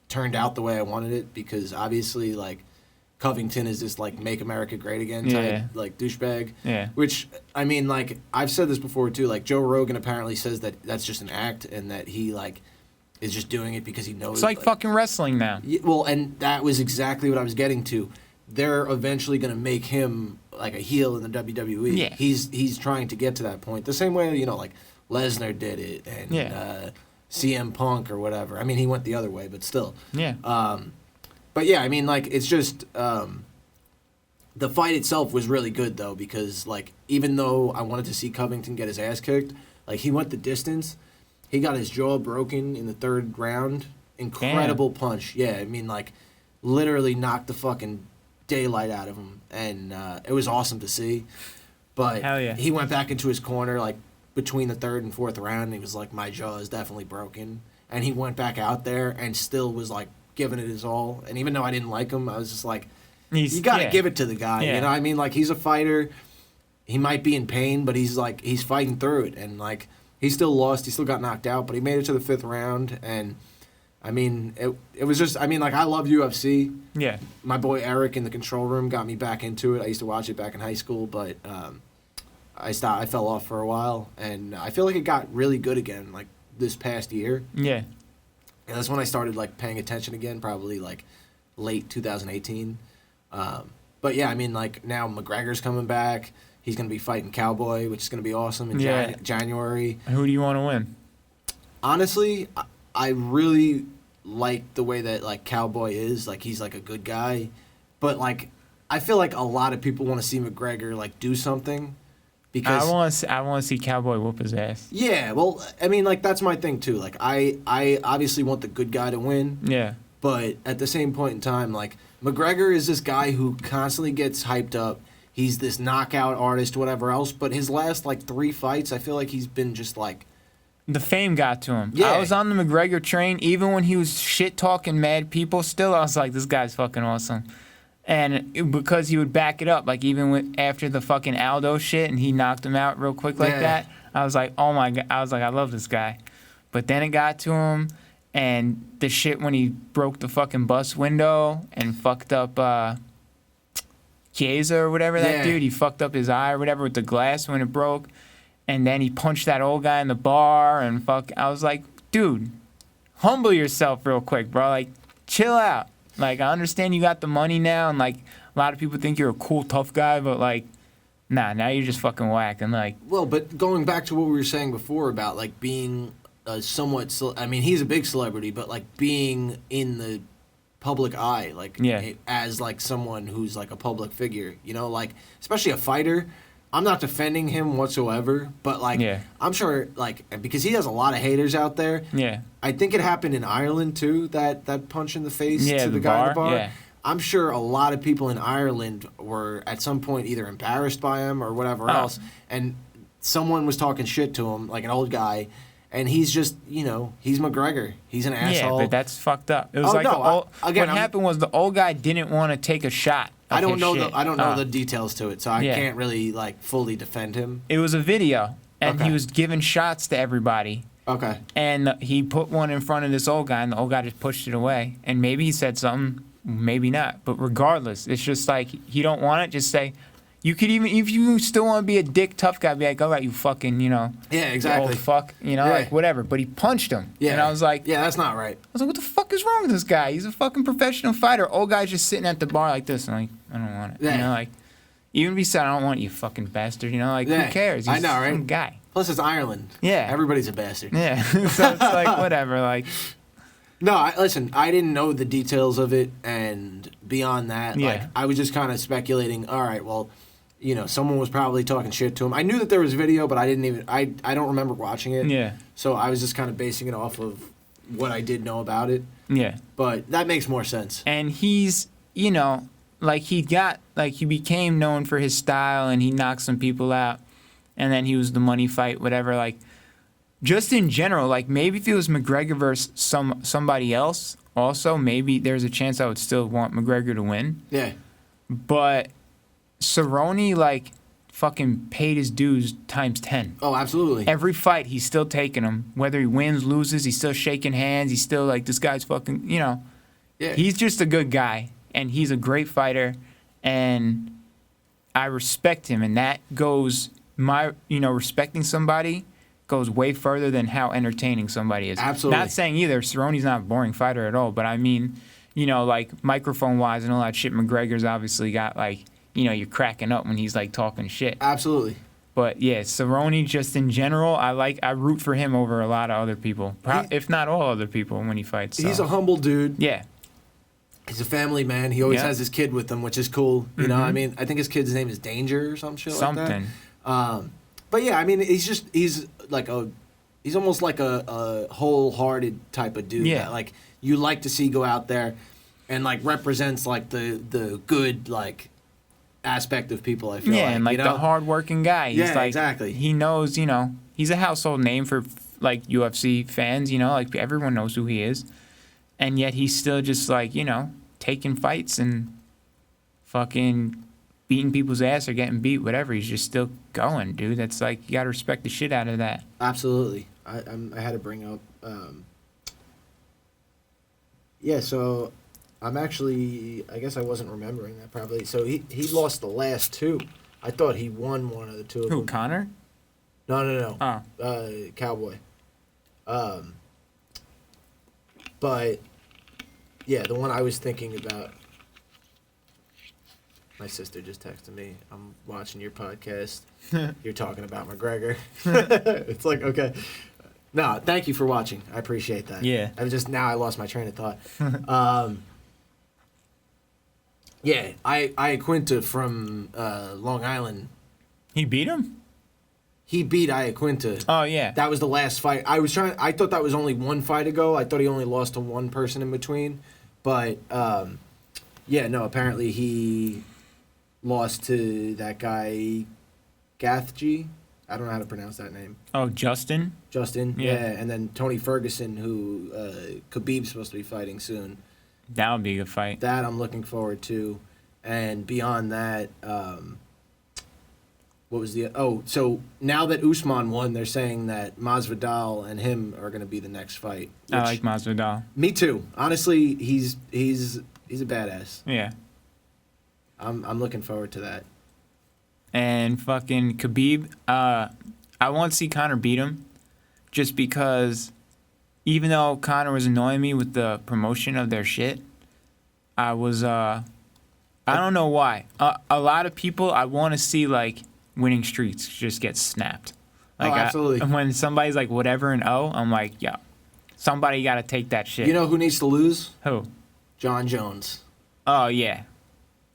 turned out the way I wanted it because obviously, like, Covington is this like "Make America Great Again" type Yeah. like douchebag. Yeah. Which I mean, like I've said this before too. Like Joe Rogan apparently says that that's just an act, and that he like is just doing it because he knows. It's like fucking wrestling now. Yeah, well, and that was exactly what I was getting to. They're eventually going to make him like a heel in the WWE. Yeah. He's trying to get to that point. The same way, like Lesnar did it, and Yeah. CM Punk or whatever. I mean, he went the other way, but still. Yeah. But yeah, I mean, like it's just the fight itself was really good though, because like even though I wanted to see Covington get his ass kicked, like he went the distance. he got his jaw broken in the 3rd round. Incredible punch. Yeah, I mean, like, literally knocked the fucking daylight out of him. And it was awesome to see. But Hell yeah. he went back into his corner, like, between the 3rd and 4th round, and he was like, my jaw is definitely broken. And he went back out there and still was, like, giving it his all. And even though I didn't like him, I was just like, you got to give it to the guy. Yeah. You know what I mean? Like, he's a fighter. He might be in pain, but he's fighting through it. And, like, he still lost. He still got knocked out, but he made it to the 5th round. And, I mean, it was just, I mean, like, I love UFC. Yeah. My boy Eric in the control room got me back into it. I used to watch it back in high school, but I fell off for a while. And I feel like it got really good again, like, this past year. Yeah. And that's when I started, like, paying attention again, probably, like, late 2018. But, yeah, I mean, like, now McGregor's coming back. He's going to be fighting Cowboy, which is going to be awesome in January. Who do you want to win? Honestly, I really like the way that, like, Cowboy is. Like, he's, like, a good guy. But, like, I feel like a lot of people want to see McGregor, like, do something. Because I want to see Cowboy whoop his ass. Yeah, well, I mean, like, that's my thing, too. Like, I obviously want the good guy to win. Yeah. But at the same point in time, like, McGregor is this guy who constantly gets hyped up. He's this knockout artist, whatever else. But his last, like, 3 fights, I feel like he's been just, like... The fame got to him. Yeah. I was on the McGregor train. Even when he was shit-talking mad people, still, I was like, this guy's fucking awesome. And because he would back it up, like, even after the fucking Aldo shit, and he knocked him out real quick like that, I was like, oh, my God. I was like, I love this guy. But then it got to him, and the shit when he broke the fucking bus window and fucked up... Chiesa or whatever, that dude, he fucked up his eye or whatever with the glass when it broke, and then he punched that old guy in the bar, and I was like, dude, humble yourself real quick, bro, like, chill out. Like, I understand you got the money now, and, like, a lot of people think you're a cool, tough guy, but, like, nah, now you're just fucking whack, and, like... Well, but going back to what we were saying before about, like, being somewhat... I mean, he's a big celebrity, but, like, being in the public eye, like, as, like, someone who's, like, a public figure, you know, like, especially a fighter. I'm not defending him whatsoever, but, like, I'm sure, like, because he has a lot of haters out there. Yeah. I think it happened in Ireland, too, that punch in the face to the guy in the bar. Yeah. I'm sure a lot of people in Ireland were, at some point, either embarrassed by him or whatever else, and someone was talking shit to him, like an old guy, and he's just, you know, he's McGregor. He's an asshole. Yeah, but that's fucked up. It was what happened was the old guy didn't want to take a shot. I don't know the details to it, so I can't really, like, fully defend him. It was a video, and he was giving shots to everybody. Okay. And he put one in front of this old guy, and the old guy just pushed it away. And maybe he said something, maybe not. But regardless, it's just like, you don't want it, just say... You could even, if you still want to be a dick tough guy, be like, all right, you fucking, you know. Yeah, exactly. Old fuck, you know, like, whatever. But he punched him. Yeah. And I was like. Yeah, that's not right. I was like, what the fuck is wrong with this guy? He's a fucking professional fighter. Old guy's just sitting at the bar like this. And I'm like, I don't want it. Yeah. You know, like, even if he said, I don't want you, fucking bastard. You know, like, who cares? He's I know, right? Some guy. Plus, it's Ireland. Yeah. Everybody's a bastard. Yeah. So it's like, whatever, like. No, listen, I didn't know the details of it. And beyond that, like, I was just kind of speculating, all right, well, you know, someone was probably talking shit to him. I knew that there was video, but I don't remember watching it. Yeah. So I was just kind of basing it off of what I did know about it. Yeah. But that makes more sense. And he's, you know, like, he became known for his style, and he knocked some people out. And then he was the money fight, whatever. Like, just in general, like, maybe if it was McGregor versus somebody else, also, maybe there's a chance I would still want McGregor to win. Yeah. But Cerrone, like, fucking paid his dues times 10. Oh, absolutely. Every fight, he's still taking them. Whether he wins, loses, he's still shaking hands. He's still like, this guy's fucking, you know. Yeah. He's just a good guy, and he's a great fighter, and I respect him. And that goes, respecting somebody goes way further than how entertaining somebody is. Absolutely. Not saying either Cerrone's not a boring fighter at all, but I mean, you know, like, microphone-wise and all that shit, McGregor's obviously got, like, you know, you're cracking up when he's, like, talking shit. Absolutely. But, yeah, Cerrone, just in general, I root for him over a lot of other people. If not all other people when he fights. So. He's a humble dude. Yeah. He's a family man. He always has his kid with him, which is cool. You know, I mean, I think his kid's name is Danger or some shit like that. But, yeah, I mean, he's like a he's almost like a wholehearted type of dude. Yeah. That, like, you like to see go out there and, like, represents, like, the good, like, aspect of people, I feel like. Yeah, and, like, you know? the hard-working guy. He's Yeah, like, exactly. He knows, you know, he's a household name for, like, UFC fans, you know? Like, everyone knows who he is. And yet he's still just, like, you know, taking fights and fucking beating people's ass or getting beat, whatever. He's just still going, dude. That's, like, you gotta respect the shit out of that. Absolutely. I had to bring up... yeah, so I'm actually... I guess I wasn't remembering that probably. So he lost the last two. I thought he won one of the two of Who, them. Connor? No. Oh. Cowboy. But, yeah, the one I was thinking about... My sister just texted me. I'm watching your podcast. You're talking about McGregor. It's like, okay. No, thank you for watching. I appreciate that. Yeah. Now I lost my train of thought. Yeah, Iaquinta from Long Island. He beat him? He beat Iaquinta. Oh, yeah. That was the last fight. I thought that was only one fight ago. I thought he only lost to one person in between. But, yeah, no, apparently he lost to that guy, Gaethje. I don't know how to pronounce that name. Oh, Justin? Justin, Yeah. and then Tony Ferguson, who Khabib's supposed to be fighting soon. That would be a good fight. That I'm looking forward to. And beyond that, what was the... Oh, so now that Usman won, they're saying that Masvidal and him are going to be the next fight. I like Masvidal. Me too. Honestly, he's a badass. Yeah. I'm looking forward to that. And fucking Khabib, I want to see Conor beat him just because even though Conor was annoying me with the promotion of their shit, I don't know why. A lot of people, I want to see, like, winning streaks just get snapped. Like, absolutely. When somebody's like whatever and I'm like, yo, somebody got to take that shit. You know who needs to lose? Who? John Jones. Oh, yeah.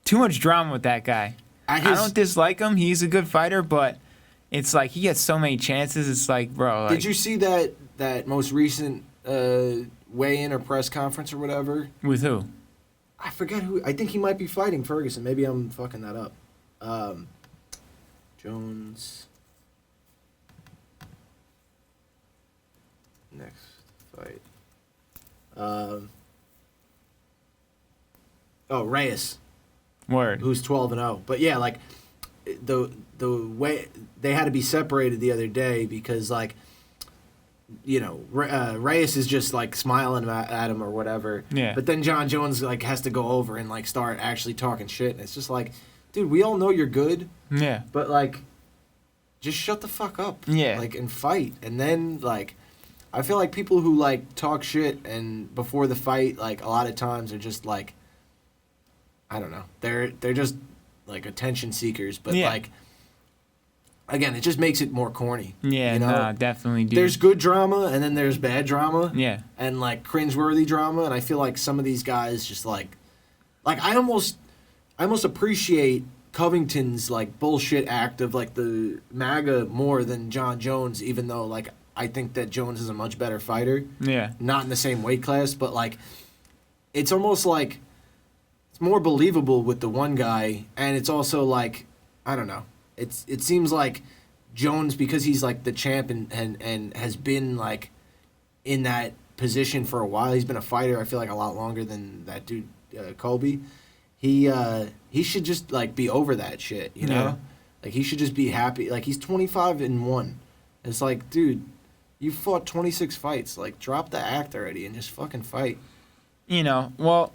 Too much drama with that guy. I don't dislike him. He's a good fighter, but it's like he gets so many chances. It's like, bro. Like, did you see that most recent weigh-in or press conference or whatever? With who? I forget who. I think he might be fighting Ferguson. Maybe I'm fucking that up. Jones. Next fight. Reyes. Word. Who's 12-0. But yeah, like the way they had to be separated the other day because, like, you know, Reyes is just like smiling at him or whatever. Yeah. But then John Jones like has to go over and like start actually talking shit, and it's just like, dude, we all know you're good. Yeah. But like, just shut the fuck up. Yeah. Like, and fight, and then like, I feel like people who like talk shit and before the fight, like a lot of times are just like, I don't know, they're just like attention seekers, but like. Again, it just makes it more corny. Yeah, you know? nah, definitely, dude. There's good drama, and then there's bad drama. Yeah. And, like, cringeworthy drama, and I feel like some of these guys just, like I almost appreciate Covington's, like, bullshit act of, like, the MAGA more than John Jones, even though, like, I think that Jones is a much better fighter. Yeah. Not in the same weight class, but, like, it's almost like it's more believable with the one guy, and it's also, like, I don't know. It seems like Jones, because he's like the champ and has been like in that position for a while. He's been a fighter, I feel like, a lot longer than that dude Colby. He should just like be over that shit, you know? Yeah. Like he should just be happy. Like he's 25-1. It's like, dude, you fought 26 fights. Like drop the act already and just fucking fight. You know, well,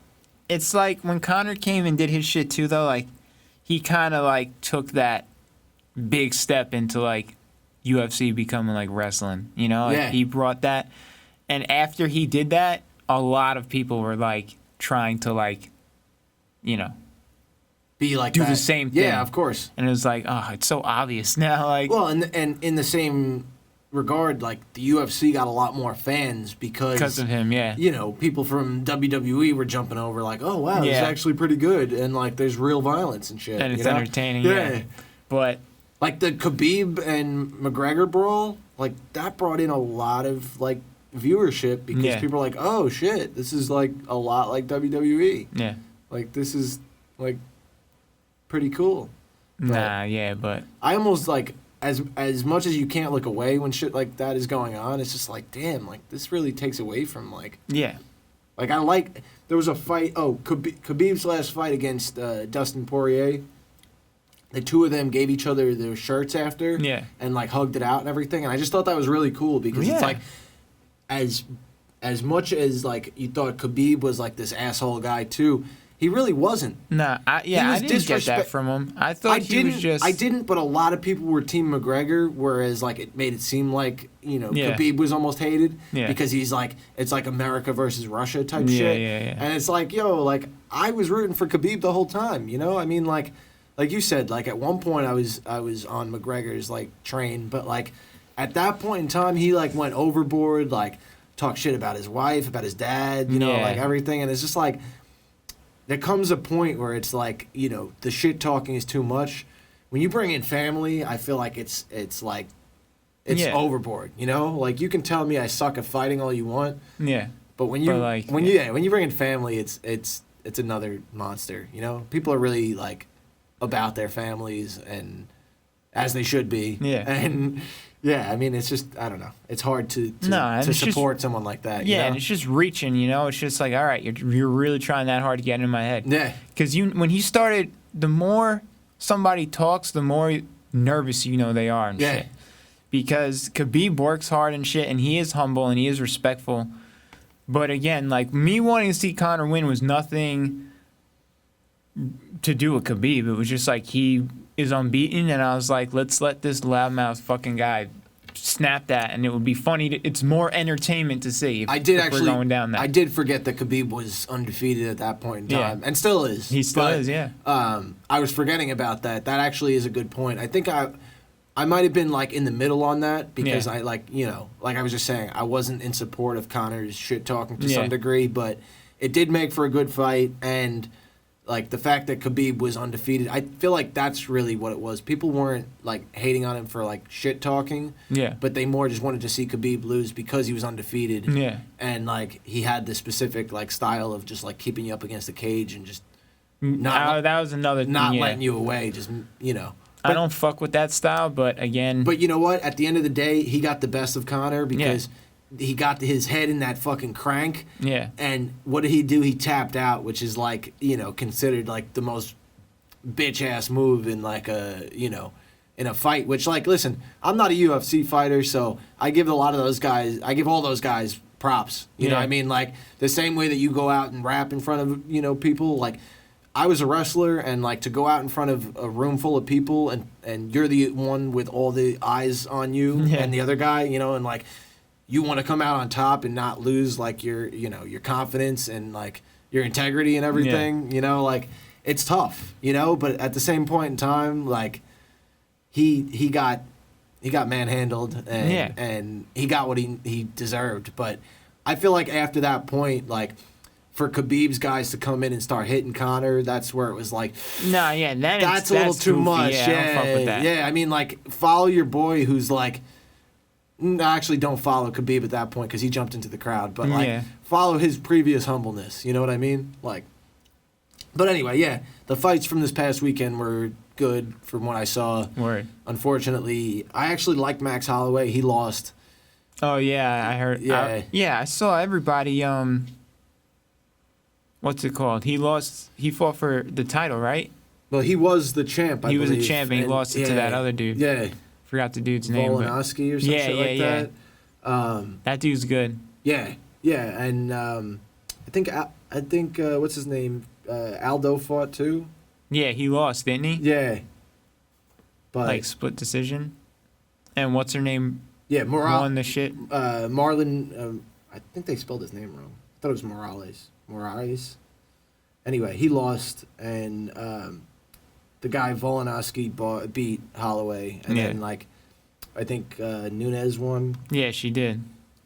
it's like when Conor came and did his shit too, though. Like he kind of like took that big step into like UFC becoming like wrestling, you know? Like, yeah. He brought that, and after he did that, a lot of people were like trying to like, you know, be like do that. the same thing. Yeah, of course. And it was like, oh, it's so obvious now. Like, well, and in the same regard, like the UFC got a lot more fans because of him. Yeah. You know, people from WWE were jumping over like, oh wow, Yeah. it's actually pretty good, and like there's real violence and shit. And it's you know? entertaining. Yeah. But like the Khabib and McGregor brawl, like that brought in a lot of like viewership because Yeah. people are like, oh shit, this is like a lot like WWE. Yeah. Like this is like pretty cool. Nah, yeah, but I almost like as much as you can't look away when shit like that is going on. It's just like, damn, like this really takes away from like. yeah. Like I like there was a fight. Oh, Khabib's last fight against Dustin Poirier. The two of them gave each other their shirts after, Yeah. and like hugged it out and everything. And I just thought that was really cool because Yeah. it's like, as much as like you thought Khabib was like this asshole guy too, he really wasn't. Nah, I was didn't get that disrespect- from him. I thought he was just. I didn't, but a lot of people were Team McGregor, whereas like it made it seem like Yeah. Khabib was almost hated Yeah. because he's like it's like America versus Russia type Yeah, shit. yeah. And it's like like I was rooting for Khabib the whole time. I mean like you said, like at one point I was on McGregor's like train, but like at that point in time he like went overboard, like talked shit about his wife, about his dad, Yeah. like everything, and it's just like. There comes a point where it's like, the shit talking is too much. When you bring in family, I feel like it's like it's Yeah. overboard, Like you can tell me I suck at fighting all you want, Yeah. but when you But, like, when you bring in family, it's another monster, People are really like about their families and as they should be. Yeah. And yeah, I mean it's just I don't know. It's hard to No, and to it's just- support someone like that. Yeah, and it's just reaching, It's just like, all right, you're really trying that hard to get in my head. Yeah. Because when he started, the more somebody talks, the more nervous they are and Yeah. shit. Because Khabib works hard and shit, and he is humble and he is respectful. But again, like me wanting to see Conor win was nothing to do with Khabib. It was just like he is unbeaten, and I was like, let's let this loudmouth fucking guy snap that, and it would be funny. It's more entertainment to see. If, I did if actually. We're going down that. I did forget that Khabib was undefeated at that point in Yeah. time, and still is. He still But, is, yeah. I was forgetting about that. That actually is a good point. I think I might have been like in the middle on that because Yeah. I like I was just saying I wasn't in support of Conor's shit talking to Yeah. some degree, but it did make for a good fight and. Like the fact that Khabib was undefeated, I feel like that's really what it was. People weren't like hating on him for like shit talking, Yeah. but they more just wanted to see Khabib lose because he was undefeated. Yeah. And like he had this specific like style of just like keeping you up against the cage and just That was another thing. not yeah. letting you away. Just I don't fuck with that style, but again. But you know what? At the end of the day, he got the best of Conor because he got his head in that fucking crank. Yeah. And what did he do? He tapped out, which is like considered like the most bitch ass move in like a in a fight. Which like listen, I'm not a UFC fighter, so I give all those guys props. You know what I mean? Like the same way that you go out and rap in front of people. Like I was a wrestler, and like to go out in front of a room full of people, and you're the one with all the eyes on you, and the other guy, and like. You want to come out on top and not lose like your confidence and like your integrity and everything, like it's tough, but at the same point in time, like he got manhandled and he got what he deserved. But I feel like after that point, like for Khabib's guys to come in and start hitting Conor, that's where it was like, nah, yeah, that's a little too goofy. much. Yeah, I don't fuck with that. Yeah, I mean, like follow your boy who's like. I actually don't follow Khabib at that point because he jumped into the crowd. But, like, follow his previous humbleness. You know what I mean? Like, but anyway, yeah. The fights from this past weekend were good from what I saw. Word. Unfortunately, I actually liked Max Holloway. He lost. Oh, yeah, I heard. Yeah. I saw everybody, what's it called? He fought for the title, right? Well, he was the champ, I He was believe. a champ, and he lost it to that other dude. Yeah. Forgot the dude's name. Volkanovski or some shit like that. That dude's good. Yeah, and I think what's his name? Aldo fought too. Yeah, he lost, didn't he? Yeah. But Like split decision. And what's her name? yeah, Won the shit. Marlon. I think they spelled his name wrong. I thought it was Morales. Anyway, he lost, and the guy Volkanovski beat Holloway, and then like I think Nunes won. Yeah, she did.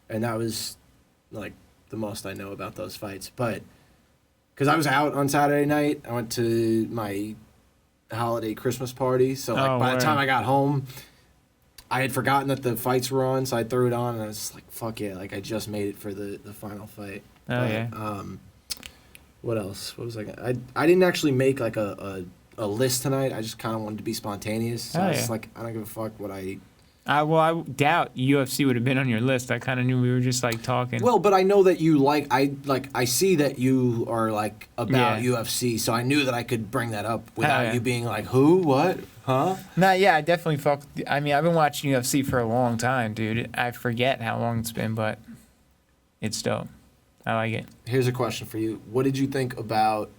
And that was like the most I know about those fights. But because I was out on Saturday night, I went to my holiday Christmas party. So like by the time I got home, I had forgotten that the fights were on, so I threw it on, and I was just like, fuck yeah, like I just made it for the final fight. Oh, But, yeah. What else? What was I didn't actually make like a list tonight. I just kind of wanted to be spontaneous. So Oh, I was yeah. just like, I don't give a fuck what I eat. I doubt UFC would have been on your list. I kind of knew we were just like talking. Well, but I know that you I see that you are like about Yeah. UFC, so I knew that I could bring that up without yeah. you being like, who, what, huh? Nah, yeah, I definitely fuck. I mean, I've been watching UFC for a long time, dude. I forget how long it's been, but it's dope. I like it. Here's a question for you. What did you think about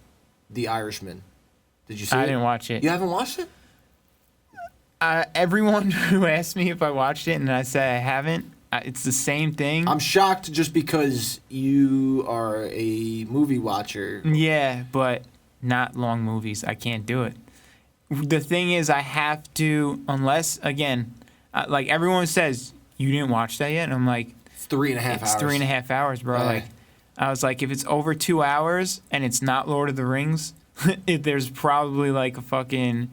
The Irishman? Did you see it? I didn't watch it. You haven't watched it? Everyone who asked me if I watched it and I said I haven't, it's the same thing. I'm shocked just because you are a movie watcher. Yeah, but not long movies. I can't do it. The thing is, I have to, unless, again, like everyone says, you didn't watch that yet? And I'm like, It's 3.5 hours. it's 3.5 hours, bro. Yeah. Like, I was like, if it's over 2 hours and it's not Lord of the Rings, there's probably like a fucking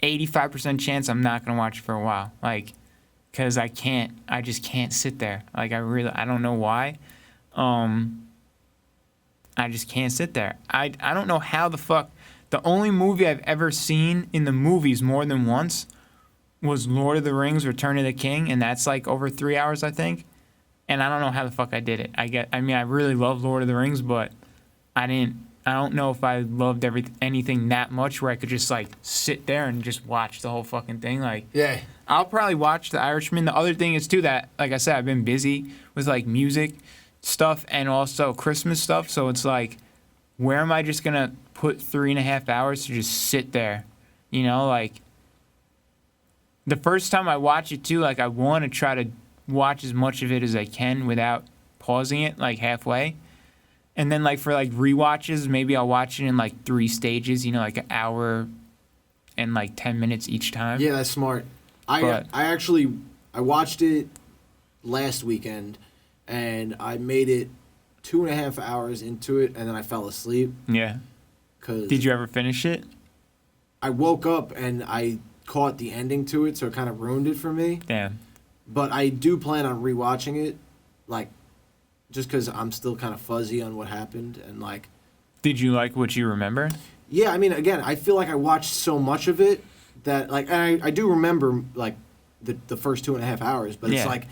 85% chance I'm not going to watch it for a while. Like, because I just can't sit there. Like, I don't know why. I just can't sit there. I don't know how the fuck. The only movie I've ever seen in the movies more than once was Lord of the Rings: Return of the King, and that's like over 3 hours, I think. And I don't know how the fuck I did it. I mean, I really love Lord of the Rings, but I don't know if I loved anything that much where I could just like sit there and just watch the whole fucking thing. Like, Yeah. I'll probably watch The Irishman. The other thing is too that, like I said, I've been busy with like music stuff and also Christmas stuff. So it's like, where am I just gonna put 3.5 hours to just sit there? You know, like the first time I watch it too, like I want to try to watch as much of it as I can without pausing it like halfway. And then like for like rewatches, maybe I'll watch it in like 3 stages, you know, like an hour and like 10 minutes each time. Yeah, that's smart. But- I watched it last weekend, and I made it 2.5 hours into it, and then I fell asleep. Yeah. Cause Did you ever finish it? I woke up and I caught the ending to it, so it kind of ruined it for me. Damn. But I do plan on rewatching it, like, just because I'm still kind of fuzzy on what happened, and like. Did you like what you remember? Yeah, I mean, again, I feel like I watched so much of it that, like, and I do remember, like, the first 2.5 hours, but it's Yeah. like,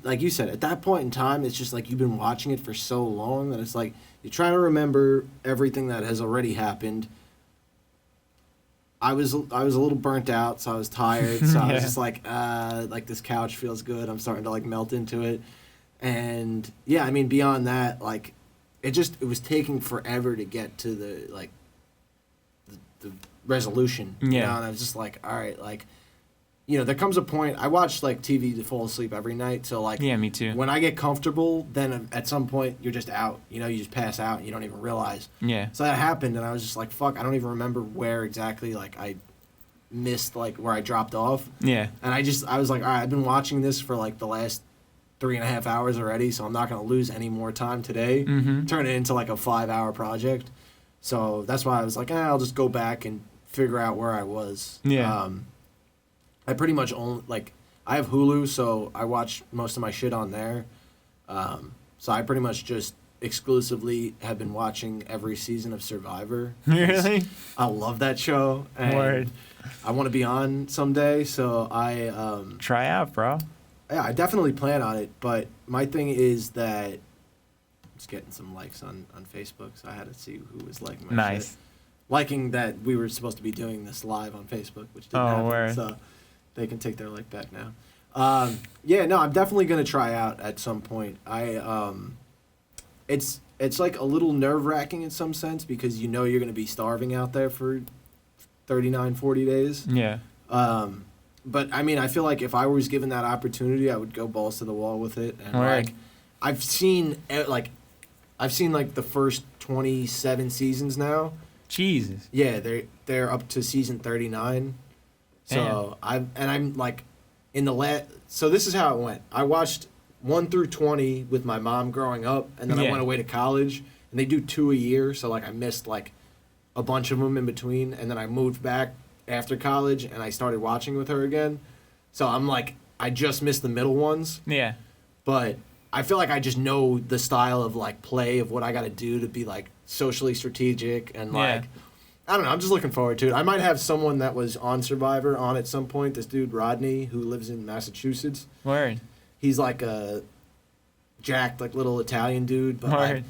like you said, at that point in time, it's just like you've been watching it for so long that it's like you're trying to remember everything that has already happened. I was a little burnt out, so I was tired, so I was Yeah. just like this couch feels good. I'm starting to like melt into it, and yeah, I mean, beyond that, like, it was taking forever to get to the resolution. Yeah. You know? And I was just like, all right, like, you know, there comes a point. I watch like TV to fall asleep every night, so like, Yeah, me too. when I get comfortable, then at some point you're just out. You know, you just pass out and you don't even realize. Yeah. So that happened, and I was just like, fuck, I don't even remember where exactly like I missed, like where I dropped off. Yeah. And I was like, all right, I've been watching this for like the last 3.5 hours already, so I'm not gonna lose any more time today. Mm-hmm. Turn it into like a 5-hour project. So that's why I was like, I'll just go back and figure out where I was. Yeah. I pretty much I have Hulu, so I watch most of my shit on there. So I pretty much just exclusively have been watching every season of Survivor. Really? I love that show. And Word. I want to be on someday, so I Try out, bro. yeah, I definitely plan on it, but my thing is that it's getting some likes on Facebook, so I had to see who was liking my Nice. shit. Liking that we were supposed to be doing this live on Facebook, which didn't Oh, happen, word. so they can take their like back now. Yeah, no, I'm definitely gonna try out at some point. It's like a little nerve-wracking in some sense because you know you're gonna be starving out there for 39, 40 days. Yeah. But I mean, I feel like if I was given that opportunity, I would go balls to the wall with it. And Word. like, I've seen like the first 27 seasons now. Jesus. Yeah, they're up to season 39. So I'm like in the so this is how it went. I watched 1 through 20 with my mom growing up, and then I Yeah. went away to college, and they do 2 a year, so like I missed like a bunch of them in between, and then I moved back after college and I started watching with her again. So I'm like, I just missed the middle ones. Yeah. But I feel like I just know the style of like play of what I got to do to be like socially strategic and like, I don't know. I'm just looking forward to it. I might have someone that was on Survivor on at some point. This dude Rodney, who lives in Massachusetts. Word. He's like a jacked, like little Italian dude, but like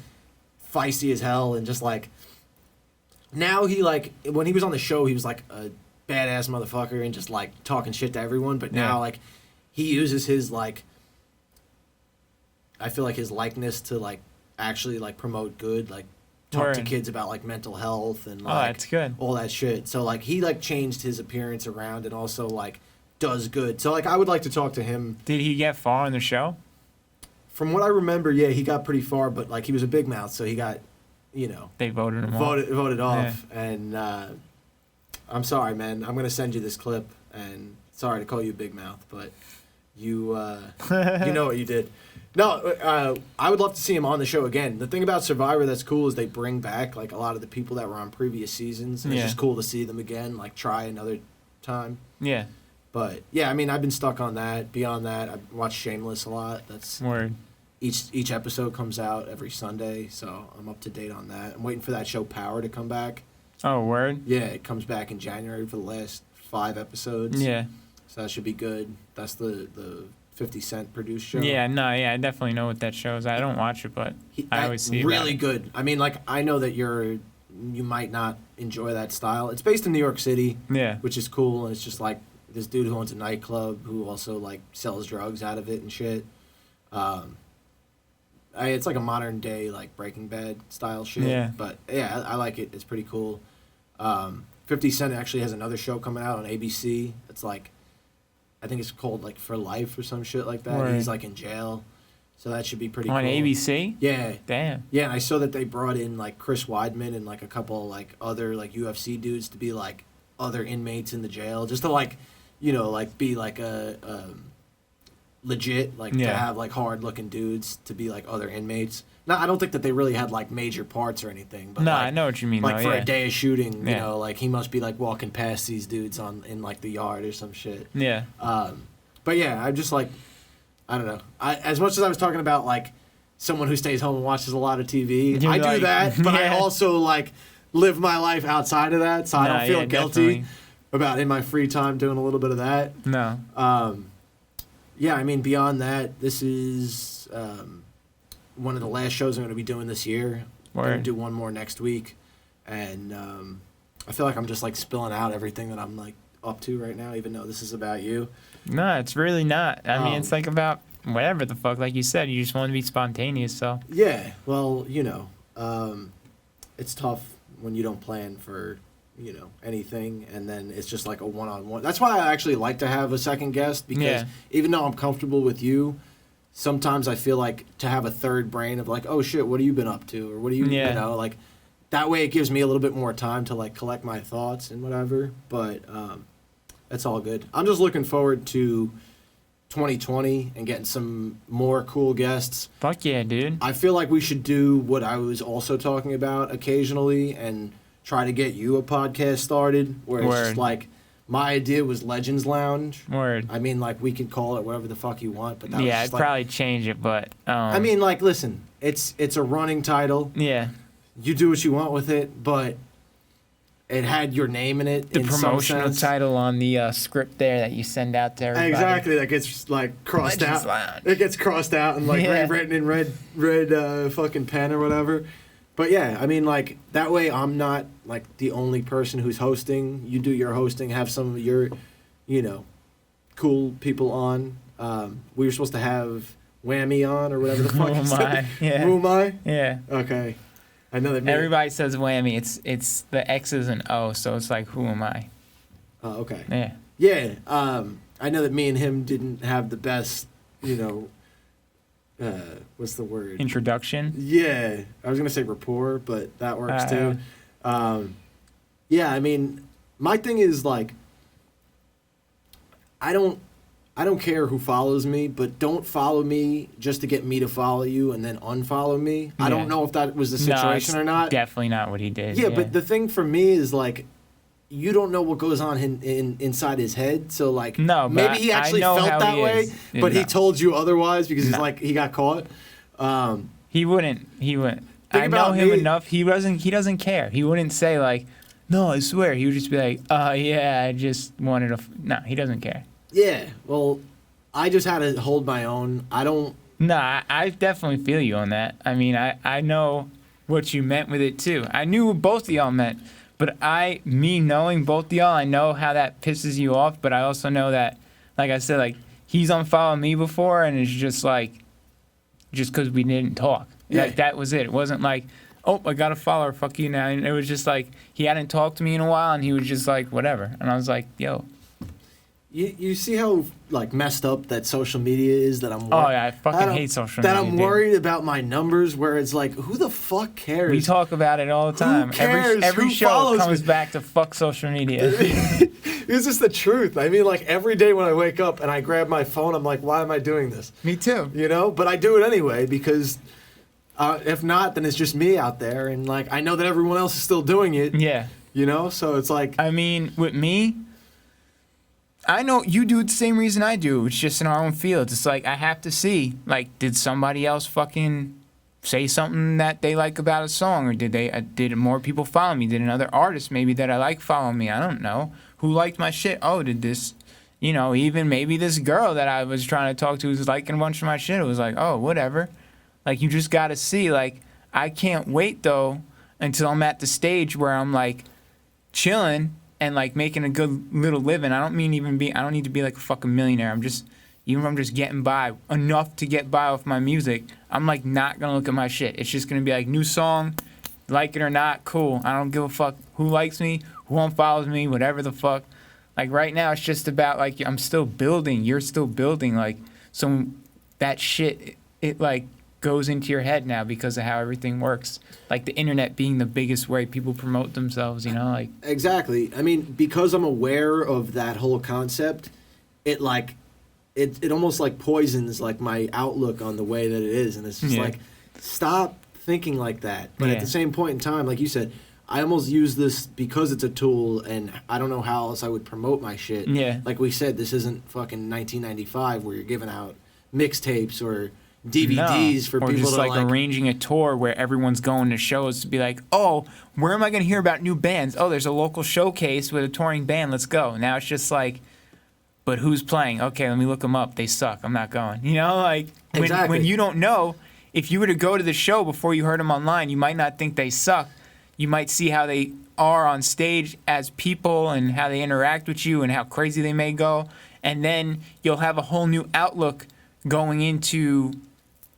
feisty as hell, and just like now he like when he was on the show, he was like a badass motherfucker and just like talking shit to everyone. But now like he uses his like, I feel like his likeness to like actually like promote good, like talk to kids about like mental health and like that's good. All that shit. So like he like changed his appearance around and also like does good. So like I would like to talk to him. Did he get far on the show? From what I remember, yeah, he got pretty far, but like he was a big mouth, so he got, you know, they voted him voted off. And I'm sorry, man. I'm gonna send you this clip, and sorry to call you big mouth, but you you know what you did. No, I would love to see him on the show again. The thing about Survivor that's cool is they bring back like a lot of the people that were on previous seasons. And it's just cool to see them again, like try another time. Yeah. But yeah, I mean, I've been stuck on that. Beyond that, I watch Shameless a lot. That's Word. Each episode comes out every Sunday, so I'm up to date on that. I'm waiting for that show Power to come back. Oh, word? Yeah, it comes back in January for the last 5 episodes. Yeah. So that should be good. That's the 50 Cent produced show. Yeah, no, yeah, I definitely know what that show is. I don't watch it, but I always see it. Really good. I mean, like, I know that you might not enjoy that style. It's based in New York City, which is cool, and it's just like this dude who owns a nightclub who also like sells drugs out of it and shit. It's like a modern day like Breaking Bad style shit. Yeah. But yeah, I like it. It's pretty cool. 50 Cent actually has another show coming out on ABC. It's like, I think it's called like For Life or some shit like that. He's like in jail. So that should be pretty cool. On ABC? Yeah. Damn. Yeah, and I saw that they brought in like Chris Weidman and like a couple like other like UFC dudes to be like other inmates in the jail, just to like, you know, like be like a legit, like to have like hard looking dudes to be like other inmates. No, I don't think that they really had like major parts or anything. But no, like, I know what you mean. Like though, for a day of shooting, you know, like he must be like walking past these dudes in like the yard or some shit. Yeah. But yeah, I'm just like, I don't know. As much as I was talking about like someone who stays home and watches a lot of TV, I do that, but I also like live my life outside of that, so I don't feel guilty about in my free time doing a little bit of that. No. Yeah, I mean, beyond that, this is one of the last shows I'm going to be doing this year. I'm going to do one more next week, and I feel like I'm just like spilling out everything that I'm like up to right now, even though this is about you. No, it's really not. I mean, it's like about whatever the fuck, like you said, you just want to be spontaneous, so. Yeah, well, you know, it's tough when you don't plan for, you know, anything, and then it's just like a one-on-one. That's why I actually like to have a second guest, because even though I'm comfortable with you, sometimes I feel like to have a third brain of like, oh shit, what have you been up to, or what do you, you know, like that way it gives me a little bit more time to like collect my thoughts and whatever. But it's all good. I'm just looking forward to 2020 and getting some more cool guests. Fuck yeah, dude. I feel like we should do what I was also talking about occasionally and try to get you a podcast started where it's just like, my idea was Legends Lounge. Word. I mean, like, we can call it whatever the fuck you want, but that was I'd just, like, probably change it, but I mean, like, listen, it's a running title. Yeah. You do what you want with it, but it had your name in it. The promotional title on the script there that you send out to everybody. Exactly, that gets like crossed Legends out. Lounge. It gets crossed out and like rewritten in red fucking pen or whatever. But yeah, I mean, like, that way I'm not like the only person who's hosting. You do your hosting, have some of your, you know, cool people on. We were supposed to have Whammy on or whatever the fuck you said. Wumai? Yeah. Okay. I know that. Everybody says Whammy. It's the X is an O, so it's like, who am I? Oh, okay. Yeah. Yeah. I know that me and him didn't have the best, you know, what's the word? Introduction? Yeah. I was going to say rapport, but that works too. Yeah, I mean, my thing is like, I don't care who follows me, but don't follow me just to get me to follow you and then unfollow me. Yeah. I don't know if that was the situation or not. Definitely not what he did. Yeah, but the thing for me is like, you don't know what goes on inside his head. So like, No, but maybe he actually I know felt how that he way, is. but No. he told you otherwise because he's like he got caught. He wouldn't. I know him enough. He doesn't care. He wouldn't say like, no, I swear. He would just be like, yeah, I just wanted to. No, he doesn't care. Yeah. Well, I just had to hold my own. I don't. No, I definitely feel you on that. I mean, I know what you meant with it too. I knew what both of y'all meant, but me knowing both of y'all, I know how that pisses you off, but I also know that, like I said, like, he's unfollowed me before, and it's just like, just because we didn't talk. Yeah. Like, that was it. It wasn't like, oh, I got a follower, fuck you now. And it was just like, he hadn't talked to me in a while, and he was just like, whatever. And I was like, yo. You see how like messed up that social media is that I'm. Oh yeah, I fucking hate social media. That I'm worried about my numbers. Where it's like, who the fuck cares? We talk about it all the time. Who cares? Every Who show comes me? back to fuck social media. It's just the truth. I mean, like every day when I wake up and I grab my phone, I'm like, why am I doing this? Me too. You know, but I do it anyway because if not, then it's just me out there, and like I know that everyone else is still doing it. Yeah. You know, so it's like. I mean, with me, I know you do it the same reason I do. It's just in our own fields. It's like I have to see, like, did somebody else fucking say something that they like about a song, or did more people follow me? Did another artist maybe that I like follow me? I don't know. Who liked my shit? Oh, did this, even maybe this girl that I was trying to talk to was liking a bunch of my shit. It was like, oh, whatever. Like, you just got to see. Like, I can't wait though until I'm at the stage where I'm like chilling and like making a good little living. I don't need to be like a fucking millionaire. Even if I'm just getting by enough to get by with my music, I'm like not gonna look at my shit. It's just gonna be like new song, like it or not, cool. I don't give a fuck who likes me, who unfollows me, whatever the fuck. Like right now, it's just about like I'm still building, you're still building. Like so that shit, it like goes into your head now because of how everything works. Like the internet being the biggest way people promote themselves, like. Exactly. I mean, because I'm aware of that whole concept, it like, it almost like poisons like my outlook on the way that it is, and it's just like, stop thinking like that. But at the same point in time, like you said, I almost use this because it's a tool, and I don't know how else I would promote my shit. Yeah. Like we said, this isn't fucking 1995 where you're giving out mixtapes or DVDs for or people just to like arranging a tour where everyone's going to shows to be like, oh, where am I going to hear about new bands? Oh, there's a local showcase with a touring band. Let's go. Now it's just like, but who's playing? Okay, let me look them up. They suck. I'm not going. Like when you don't know, if you were to go to the show before you heard them online, you might not think they suck. You might see how they are on stage as people and how they interact with you and how crazy they may go. And then you'll have a whole new outlook going into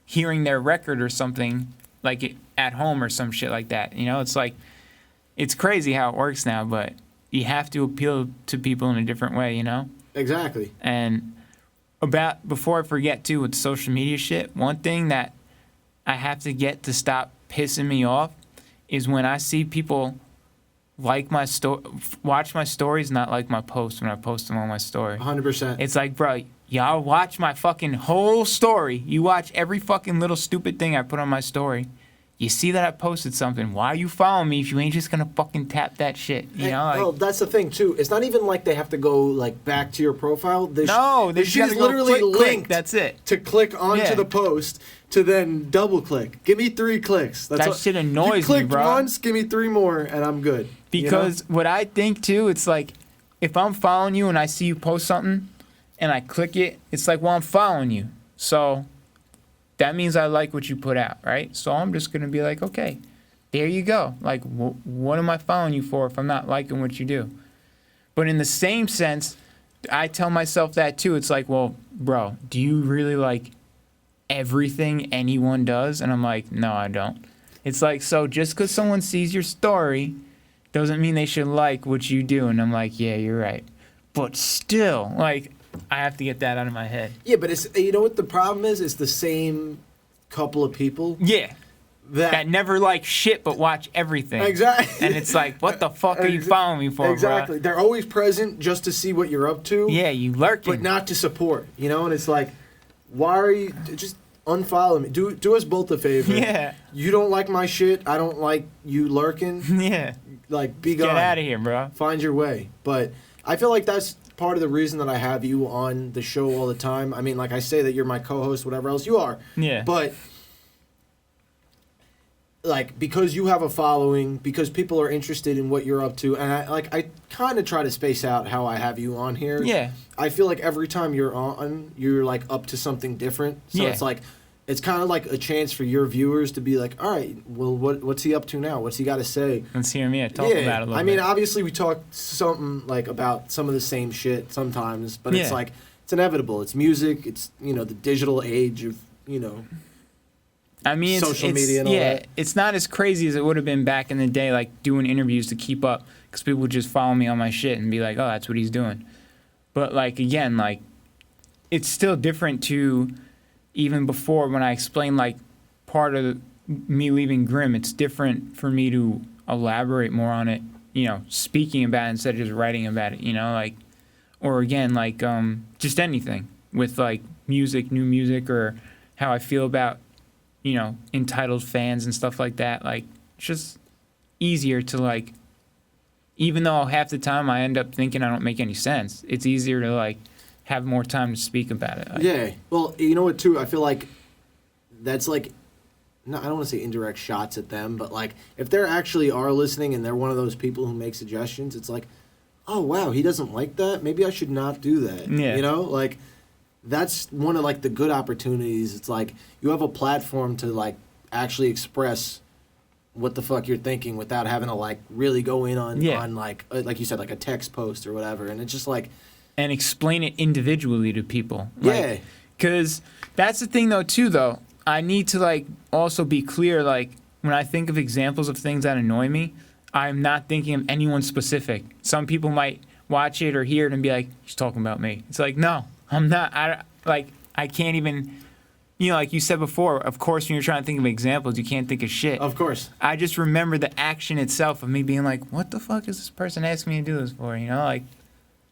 hearing their record or something, like at home or some shit like that. It's like, it's crazy how it works now, but you have to appeal to people in a different way, Exactly. And before I forget too, with social media shit, one thing that I have to get to stop pissing me off is when I see people like my watch my stories, not like my posts when I post them on my story. 100%. It's like, bro, y'all watch my fucking whole story. You watch every fucking little stupid thing I put on my story. You see that I posted something. Why are you following me if you ain't just gonna fucking tap that shit? Well, that's the thing too. It's not even like they have to go like back to your profile. They shit is literally linked. That's it. To click onto the post to then double click. Give me 3 clicks. That shit annoys me, clicked bro. once, give me 3 more, and I'm good. Because what I think too, it's like if I'm following you and I see you post something and I click it, it's like, well, I'm following you, so that means I like what you put out, right? So I'm just going to be like, okay, there you go. Like, what am I following you for if I'm not liking what you do? But in the same sense, I tell myself that too. It's like, well, bro, do you really like everything anyone does? And I'm like, no, I don't. It's like, so just because someone sees your story doesn't mean they should like what you do. And I'm like, yeah, you're right. But still, like, I have to get that out of my head. Yeah, but it's, you know what the problem is? It's the same couple of people. Yeah. That never like shit but watch everything. Exactly. And it's like, what the fuck are you following me for, Exactly. Bro? They're always present just to see what you're up to. Yeah, you lurking. But not to support, And it's like, why are you... Just unfollow me. Do us both a favor. Yeah. You don't like my shit. I don't like you lurking. Yeah. Like, be gone. Get out of here, bro. Find your way. But I feel like that's part of the reason that I have you on the show all the time. I mean, like I say that you're my co-host, whatever else you are. Yeah. But like, because you have a following, because people are interested in what you're up to, and I kind of try to space out how I have you on here. Yeah. I feel like every time you're on, you're like up to something different. So Yeah. it's like, it's kind of like a chance for your viewers to be like, all right, well, what's he up to now? What's he got to say? Let's hear me talk about it a little bit. I mean, obviously we talk something like about some of the same shit sometimes, but it's Yeah. like, it's inevitable. It's music. It's, the digital age of, I mean, social media and all that. It's not as crazy as it would have been back in the day, like doing interviews to keep up, because people would just follow me on my shit and be like, oh, that's what he's doing. But like, again, like, it's still different to even before when I explained like part of me leaving Grimm. It's different for me to elaborate more on it, speaking about it instead of just writing about it, like, or again, like, just anything with like music, new music, or how I feel about, entitled fans and stuff like that. Like, it's just easier to like, even though half the time I end up thinking I don't make any sense, it's easier to like have more time to speak about it. Like, yeah. Well, you know what, too? I feel like that's like, no, I don't want to say indirect shots at them, but like, if they actually are listening and they're one of those people who make suggestions, it's like, oh, wow, he doesn't like that? Maybe I should not do that. Yeah. Like, that's one of like the good opportunities. It's like you have a platform to like actually express what the fuck you're thinking without having to like really go in on like you said, like a text post or whatever. And it's just like, and explain it individually to people. Yeah. Because that's the thing, though, I need to, like, also be clear, like, when I think of examples of things that annoy me, I'm not thinking of anyone specific. Some people might watch it or hear it and be like, he's talking about me. It's like, no, I'm not. I can't even, like you said before, of course, when you're trying to think of examples, you can't think of shit. Of course. I just remember the action itself of me being like, what the fuck is this person asking me to do this for, like,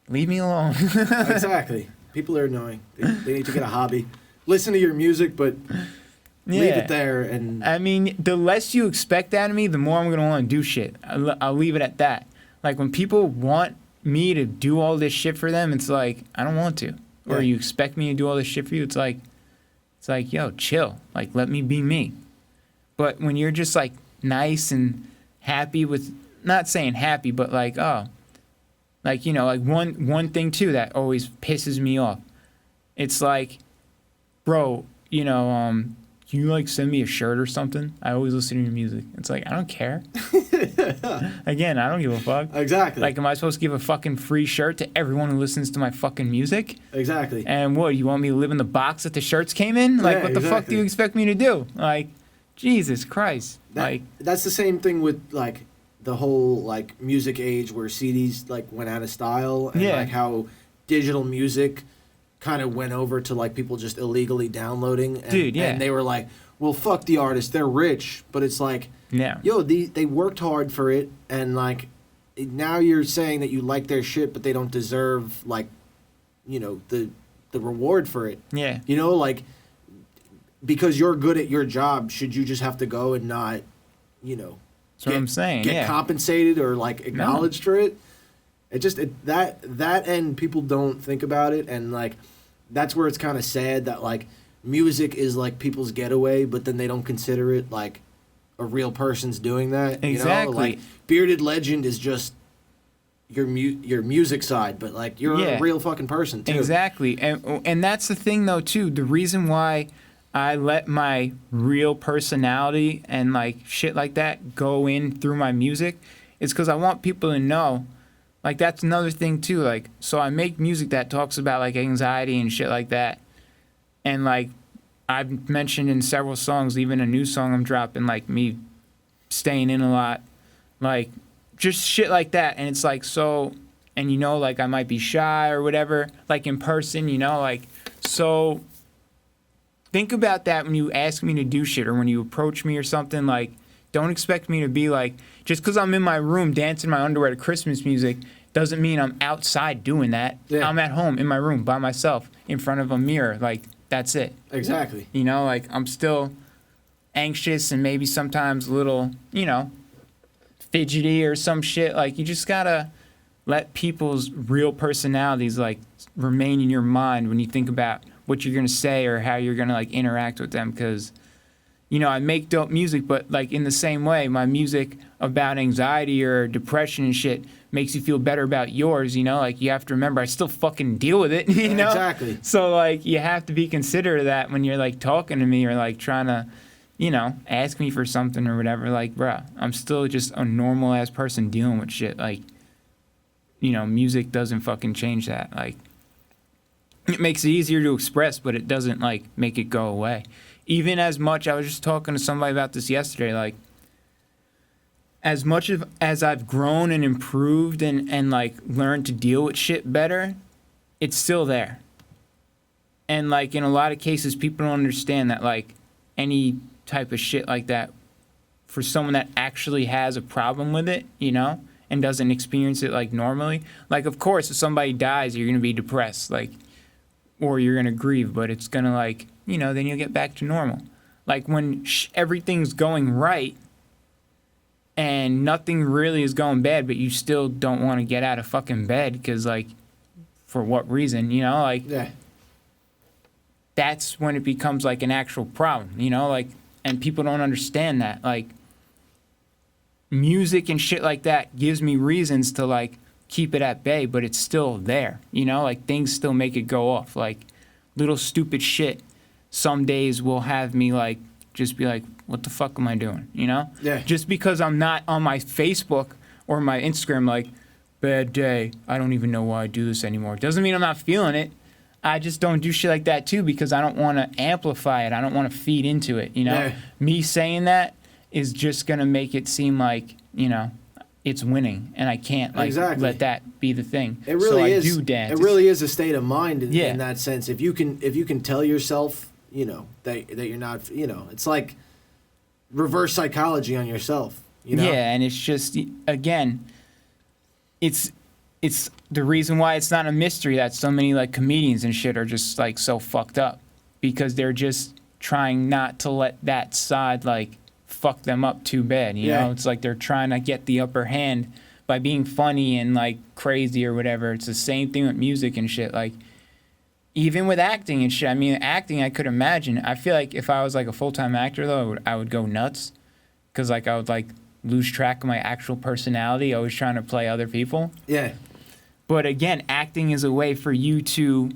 leave me alone. Exactly. People are annoying. They need to get a hobby. Listen to your music, but leave it there. And I mean, the less you expect out of me, the more I'm going to want to do shit. I'll leave it at that. Like, when people want me to do all this shit for them, it's like, I don't want to. Or you expect me to do all this shit for you, it's like, yo, chill. Like, let me be me. But when you're just, like, nice and happy with, not saying happy, but like, oh, like, like one thing, too, that always pisses me off. It's like, bro, can you, like, send me a shirt or something? I always listen to your music. It's like, I don't care. Again, I don't give a fuck. Exactly. Like, am I supposed to give a fucking free shirt to everyone who listens to my fucking music? Exactly. And what, you want me to live in the box that the shirts came in? Like, what the fuck do you expect me to do? Like, Jesus Christ. That's the same thing with, like, the whole like music age where CDs like went out of style and like how digital music kind of went over to like people just illegally downloading and, and they were like, well, fuck the artist, they're rich, but it's like, yo, they worked hard for it, and like now you're saying that you like their shit but they don't deserve like the reward for it. Like, because you're good at your job, should you just have to go and not That's what I'm saying. Get compensated or like acknowledged for it. It just that end people don't think about it, and like that's where it's kind of sad that like music is like people's getaway, but then they don't consider it like a real person's doing that. Exactly. Like Bearded Legend is just your music side, but like you're a real fucking person too. Exactly, and that's the thing though too. The reason why I let my real personality and like shit like that go in through my music is because I want people to know, like, that's another thing too. Like, so I make music that talks about like anxiety and shit like that. And like I've mentioned in several songs, even a new song I'm dropping, like me staying in a lot, like just shit like that. And it's like, so, and like I might be shy or whatever, like in person, like, so think about that when you ask me to do shit or when you approach me or something. Like, don't expect me to be like, just because I'm in my room dancing my underwear to Christmas music doesn't mean I'm outside doing that. I'm at home in my room by myself in front of a mirror. Like, that's it. Exactly. You know, like I'm still anxious and maybe sometimes a little, you know, fidgety or some shit. Like you just gotta let people's real personalities like remain in your mind when you think about what you're gonna say or how you're gonna like interact with them. Because, you know, I make dope music, but like in the same way, my music about anxiety or depression and shit makes you feel better about yours, you know? Like you have to remember I still fucking deal with it, you know? Exactly. So like you have to be considerate of that when you're like talking to me or like trying to, you know, ask me for something or whatever. Like, bruh, I'm still just a normal ass person dealing with shit. Like, you know, music doesn't fucking change that. Like, it makes it easier to express, but it doesn't like make it go away. Even as much, I was just talking to somebody about this yesterday, like, as much as I've grown and improved and like learned to deal with shit better, it's still there. And like in a lot of cases, people don't understand that like any type of shit like that, for someone that actually has a problem with it, you know, and doesn't experience it like normally. Like, of course, if somebody dies, you're gonna be depressed, like, or you're gonna grieve, but it's gonna like, you know, then you'll get back to normal. Like when everything's going right and nothing really is going bad, but you still don't want to get out of fucking bed because, like, for what reason, you know? Like, Yeah. That's when it becomes, like, an actual problem, you know? Like, and people don't understand that. Like, music and shit like that gives me reasons to, like, keep it at bay, but it's still there, you know? Like, things still make it go off. Like, little stupid shit some days will have me, like, just be like, what the fuck am I doing, you know? Yeah. Just because I'm not on my Facebook or my Instagram, like, bad day, I don't even know why I do this anymore. Doesn't mean I'm not feeling it. I just don't do shit like that, too, because I don't want to amplify it. I don't want to feed into it, you know? Yeah. Me saying that is just going to make it seem like, you know, it's winning, and I can't, like, let that be the thing. It really so is. I do dance. It really is a state of mind in, Yeah. in that sense. If you can tell yourself, you know, that you're not, you know, it's like reverse psychology on yourself, you know? Yeah, and it's just, again, it's the reason why it's not a mystery that so many, like, comedians and shit are just, like, so fucked up. Because they're just trying not to let that side, like, fuck them up too bad, you know? It's like they're trying to get the upper hand by being funny and, like, crazy or whatever. It's the same thing with music and shit, like, even with acting and shit. I mean, acting, I could imagine. I feel like if I was, like, a full-time actor, though, I would go nuts. Because, like, I would, like, lose track of my actual personality, always trying to play other people. Yeah. But, again, acting is a way for you to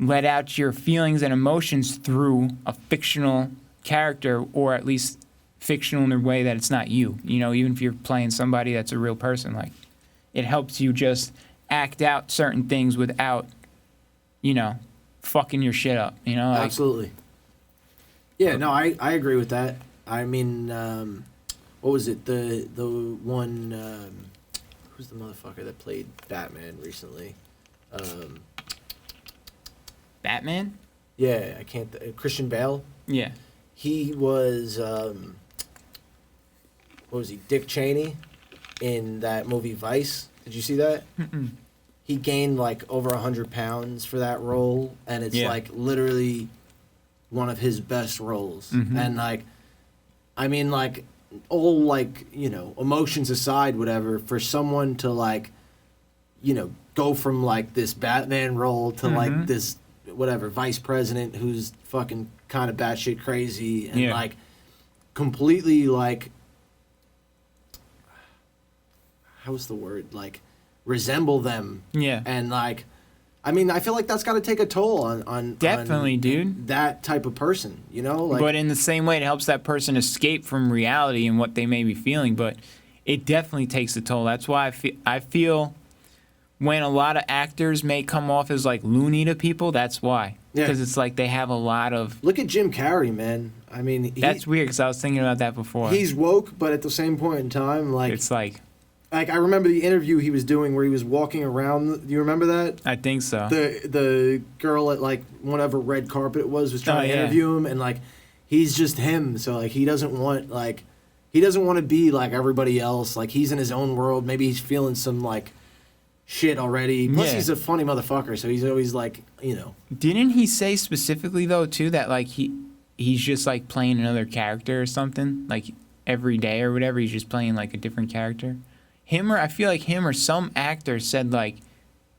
let out your feelings and emotions through a fictional character, or at least fictional in a way that it's not you. You know, even if you're playing somebody that's a real person, like, it helps you just act out certain things without, you know, fucking your shit up, you know? Like, Absolutely. Yeah, no, I agree with that. I mean, what was it? The one, who's the motherfucker that played Batman recently? Batman? Yeah, I can't, Christian Bale? Yeah. He was, what was he, Dick Cheney in that movie Vice. Did you see that? Mm-mm. He gained like over 100 pounds for that role, and it's Yeah. like literally one of his best roles. Mhm. And like, I mean, like, all like, you know, emotions aside, whatever, for someone to like, you know, go from like this Batman role to like this whatever vice president who's fucking kind of batshit crazy and Yeah. like completely like, how's the word, like resemble them. Yeah. And like, I mean, I feel like that's got to take a toll on Definitely, dude. that type of person, you know? Like, But in the same way, it helps that person escape from reality and what they may be feeling. But it definitely takes a toll. That's why I feel when a lot of actors may come off as like loony to people, that's why. Yeah. Because it's like they have a lot of... look at Jim Carrey, man. I mean, That's weird, because I was thinking about that before. he's woke, but at the same point in time, like... It's like... Like, I remember the interview he was doing where he was walking around. Do you remember that? I think so. The girl at, like, whatever red carpet it was trying to interview him, and, like, he's just him. So, like, he doesn't want to be like everybody else. Like, he's in his own world. Maybe he's feeling some, like, shit already. Plus, Yeah. he's a funny motherfucker, so he's always like, you know. Didn't he say specifically though too that like he's just like playing another character or something like every day or whatever? He's just playing like a different character. I feel like him or some actor said like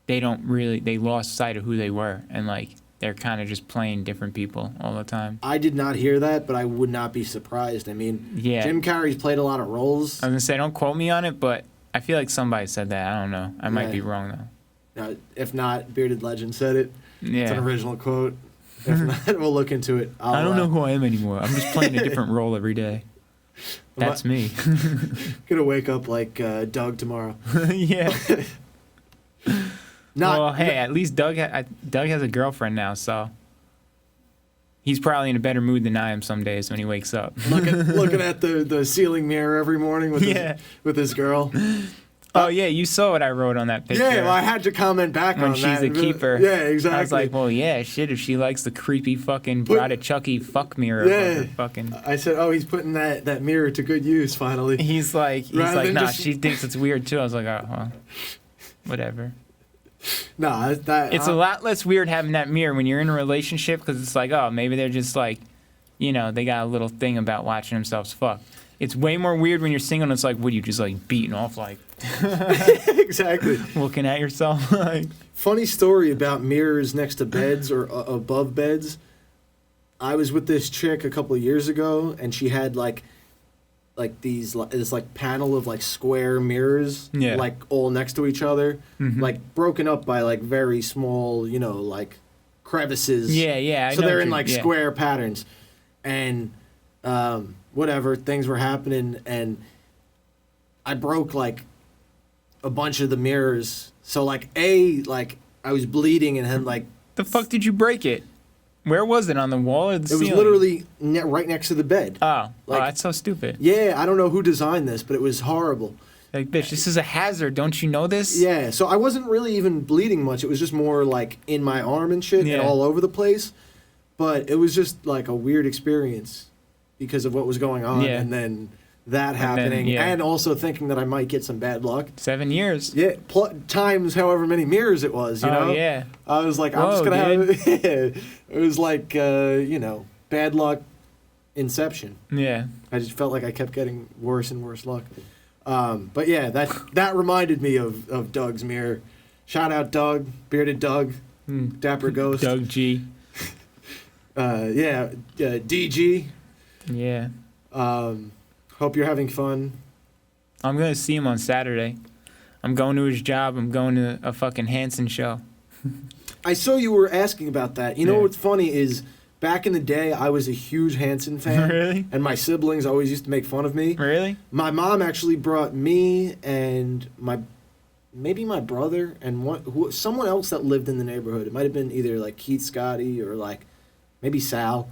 they lost sight of who they were and like they're kind of just playing different people all the time. I did not hear that, but I would not be surprised. I mean, Yeah. Jim Carrey's played a lot of roles. I was gonna say don't quote me on it, but I feel like somebody said that. I don't know. I might be wrong though. If not, Bearded Legend said it. Yeah. It's an original quote. If not, we'll look into it. I don't know who I am anymore. I'm just playing a different role every day. That's me. Gonna wake up like Doug tomorrow. Yeah. Well, hey, at least Doug has a girlfriend now, so he's probably in a better mood than I am some days when he wakes up. looking at the ceiling mirror every morning with his girl. Oh yeah, you saw what I wrote on that picture. Yeah, well, I had to comment back when on that. she's a keeper. Yeah, exactly. I was like, well, yeah, shit. If she likes the creepy fucking Bride of Chucky fuck mirror, above her fucking. I said, oh, he's putting that mirror to good use finally. He's like, nah, she thinks it's weird too. I was like, oh, well, whatever. No, it's a lot less weird having that mirror when you're in a relationship because it's like, oh, maybe they're just like, you know, they got a little thing about watching themselves fuck. It's way more weird when you're single and it's like, what, you just like beating off like exactly looking at yourself. Like, funny story about mirrors next to beds or above beds. I was with this chick a couple of years ago and she had like this like panel of like square mirrors, like all next to each other, like broken up by like very small, you know, like crevices. Yeah. So they're in like square patterns, and whatever, things were happening, and I broke like a bunch of the mirrors. So like I was bleeding and had like. The fuck did you break it? Where was it, on the wall or the ceiling? It was literally right next to the bed. Oh, that's so stupid. Yeah, I don't know who designed this, but it was horrible. Like, bitch, this is a hazard. Don't you know this? Yeah, so I wasn't really even bleeding much. It was just more like in my arm and shit and all over the place. But it was just like a weird experience because of what was going on. Yeah. And then that happening. And also thinking that I might get some bad luck. 7 years. Yeah, times however many mirrors it was, you know? Oh, yeah. I was like, I'm just going to have... It was like, you know, bad luck inception. Yeah. I just felt like I kept getting worse and worse luck. But yeah, that reminded me of Doug's mirror. Shout out Doug, Bearded Doug, Dapper Ghost. Doug G. DG. Yeah. Hope you're having fun. I'm going to see him on Saturday. I'm going to his job. I'm going to a fucking Hanson show. I saw you were asking about that. You know what's funny is back in the day, I was a huge Hanson fan. Really? And my siblings always used to make fun of me. Really? My mom actually brought me and maybe my brother and someone else that lived in the neighborhood. It might have been either like Keith Scotty or like maybe Sal.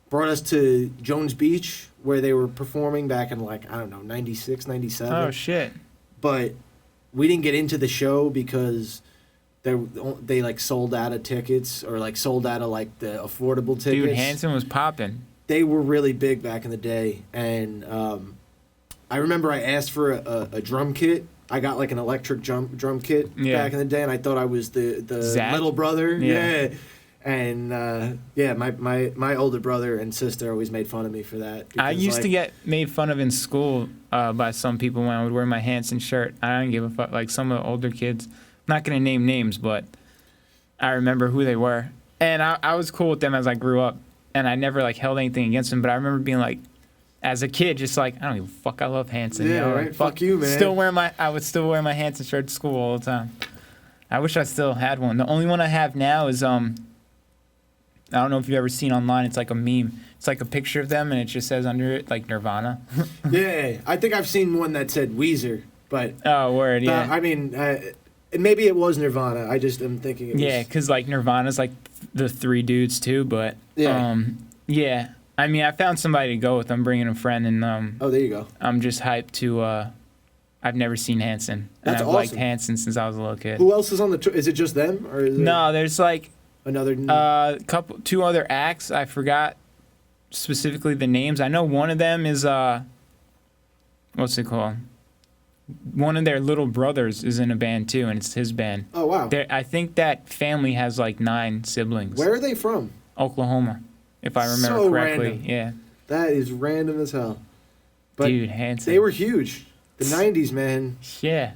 Brought us to Jones Beach where they were performing back in like, I don't know, 96, 97. Oh, shit. But we didn't get into the show because they like sold out of tickets or like sold out of like the affordable tickets. Dude, Hanson was popping. They were really big back in the day. And I remember I asked for a drum kit. I got like an electric drum kit back in the day, and I thought I was the little brother. Yeah. And my older brother and sister always made fun of me for that. I used to get made fun of in school by some people when I would wear my Hanson shirt. I don't give a fuck. Like some of the older kids, I'm not gonna name names, but I remember who they were, and I was cool with them as I grew up, and I never like held anything against them. But I remember being like, as a kid, just like I don't give a fuck. I love Hanson. Yeah, you know? right. Like, fuck you, man. I would still wear my Hanson shirt to school all the time. I wish I still had one. The only one I have now is I don't know if you've ever seen online. It's like a meme. It's like a picture of them, and it just says under it, like, Nirvana. Yeah, I think I've seen one that said Weezer, but... Oh, word, yeah. I mean, maybe it was Nirvana. I just am thinking it was... Yeah, because, like, Nirvana's, like, the three dudes, too, but... Yeah. I mean, I found somebody to go with. I'm bringing a friend, and... oh, there you go. I'm just hyped to... I've never seen Hanson. That's and I've liked Hanson since I was a little kid. Who else is on the tour? Is it just them? Or is No, there's, like... Another... two other acts. I forgot specifically the names. I know one of them is what's it called? one of their little brothers is in a band too, and it's his band. Oh wow. I think that family has like 9 siblings. Where are they from? Oklahoma, if I remember So correctly. random. Yeah. That is random as hell. But Dude, handsome. they were huge. The 90s, man. Yeah.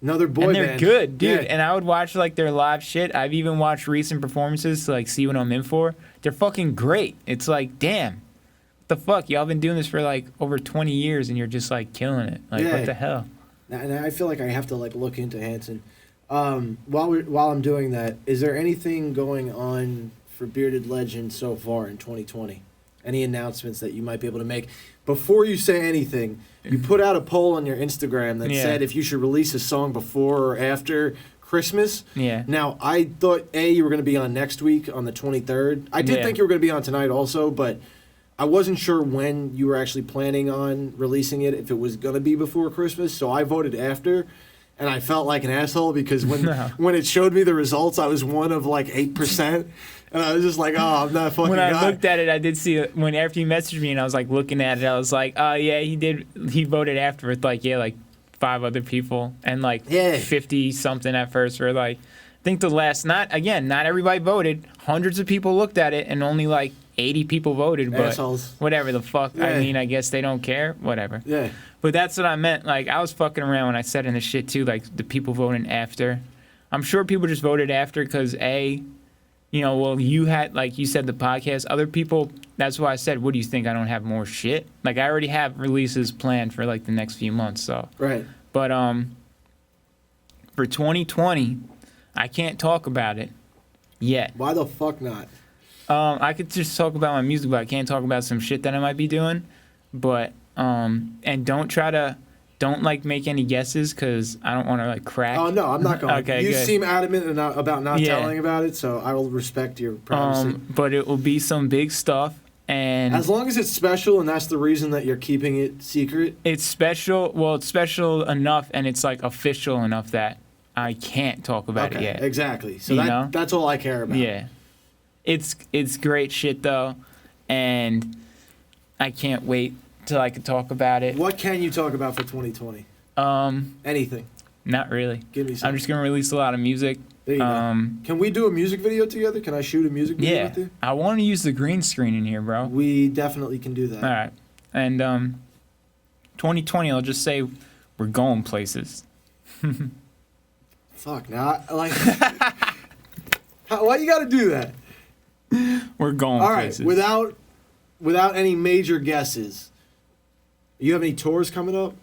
Another boy And they're band. good, dude. Yeah. And I would watch like their live shit. I've even watched recent performances to like see what I'm in for. They're fucking great. It's like, damn, what the fuck? Y'all been doing this for like over 20 years and you're just like killing it. Like, Yeah. what the hell? And I feel like I have to like look into Hanson. While I'm doing that, is there anything going on for Bearded Legend so far in 2020? Any announcements that you might be able to make? Before you say anything, you put out a poll on your Instagram that Yeah. said if you should release a song before or after Christmas. Yeah. Now, I thought, you were going to be on next week on the 23rd. I did Yeah. think you were going to be on tonight also, but I wasn't sure when you were actually planning on releasing it, if it was going to be before Christmas, so I voted after. And I felt like an asshole because when it showed me the results, I was one of like 8%. And I was just like, oh, I'm not fucking When I guy. looked at it, I did see it. When after you messaged me and I was like looking at it, I was like, oh, yeah, he did. He voted after with like, yeah, like 5 other people and like 50 something at first. Or like, I think the last, not everybody voted. Hundreds of people looked at it and only like 80 people voted. But Assholes. whatever the fuck. Yeah. I mean, I guess they don't care. Whatever. Yeah. But that's what I meant. Like, I was fucking around when I said in the shit too, like the people voting after. I'm sure people just voted after because you had, like you said, the podcast. Other people, that's why I said, what do you think? I don't have more shit? Like, I already have releases planned for, like, the next few months, so. Right. But, for 2020, I can't talk about it yet. Why the fuck not? I could just talk about my music, but I can't talk about some shit that I might be doing. But, and don't like make any guesses because I don't want to like crack. Oh, no, I'm not going. Okay, you good. seem adamant about not telling about it, so I will respect your privacy. But it will be some big stuff. And as long as it's special and that's the reason that you're keeping it secret. It's special. Well, it's special enough and it's like official enough that I can't talk about it yet. Exactly. So that's all I care about. Yeah. It's great shit though. And I can't wait till I can talk about it. What can you talk about for 2020? Anything. Not really. Give me some. I'm just gonna release a lot of music. There you go. Can we do a music video together? Can I shoot a music video with you? I want to use the green screen in here, bro. We definitely can do that. All right. And 2020, I'll just say we're going places. Fuck, now, why you gotta do that? We're going All right, places. without any major guesses, you have any tours coming up?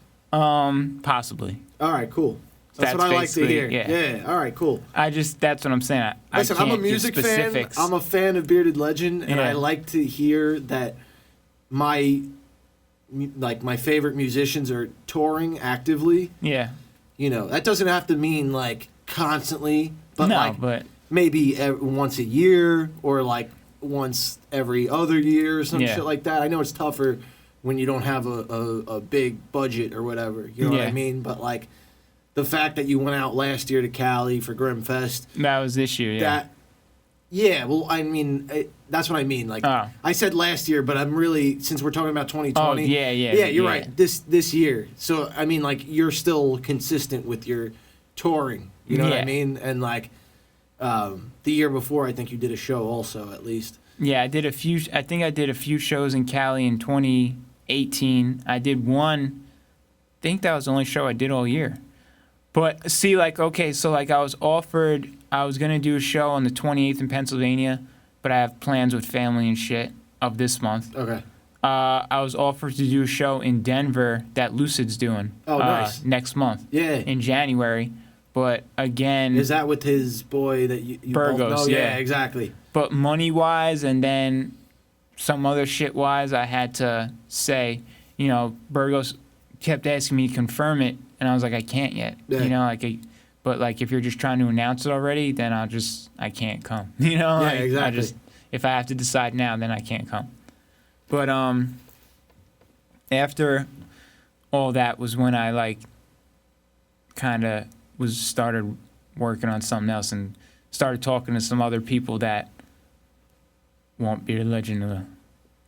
Possibly. All right, cool. That's what I like to hear. Yeah. All right, cool. That's what I'm saying. Listen, I'm a music fan. I'm a fan of Bearded Legend, and I like to hear that my favorite musicians are touring actively. Yeah. You know, that doesn't have to mean like constantly, but maybe once a year or like once every other year or some shit like that. I know it's tougher when you don't have a big budget or whatever. You know what I mean? But like the fact that you went out last year to Cali for Grimfest. That was this year, Well, I mean, that's what I mean. Like, I said last year, but I'm really, since we're talking about 2020. Oh, yeah. Yeah, you're right. This year. So, I mean, like, you're still consistent with your touring. You know what I mean? And, like, the year before, I think you did a show also, at least. Yeah, I did a few shows in Cali in 2018. I did one, I think that was the only show I did all year. But see, like, okay, so like I was going to do a show on the 28th in Pennsylvania, but I have plans with family and shit of this month. Okay. I was offered to do a show in Denver that Lucid's doing. Oh, nice. Next month. Yeah. In January. But again. Is that with his boy that you Burgos, both know? yeah, exactly. But money-wise and then some other shit-wise, I had to say, Burgos kept asking me to confirm it. And I was like, I can't yet, but like if you're just trying to announce it already, then I can't come, exactly. If I have to decide now, then I can't come. But after all that was when I like kind of started working on something else and started talking to some other people that want Bearded Legend to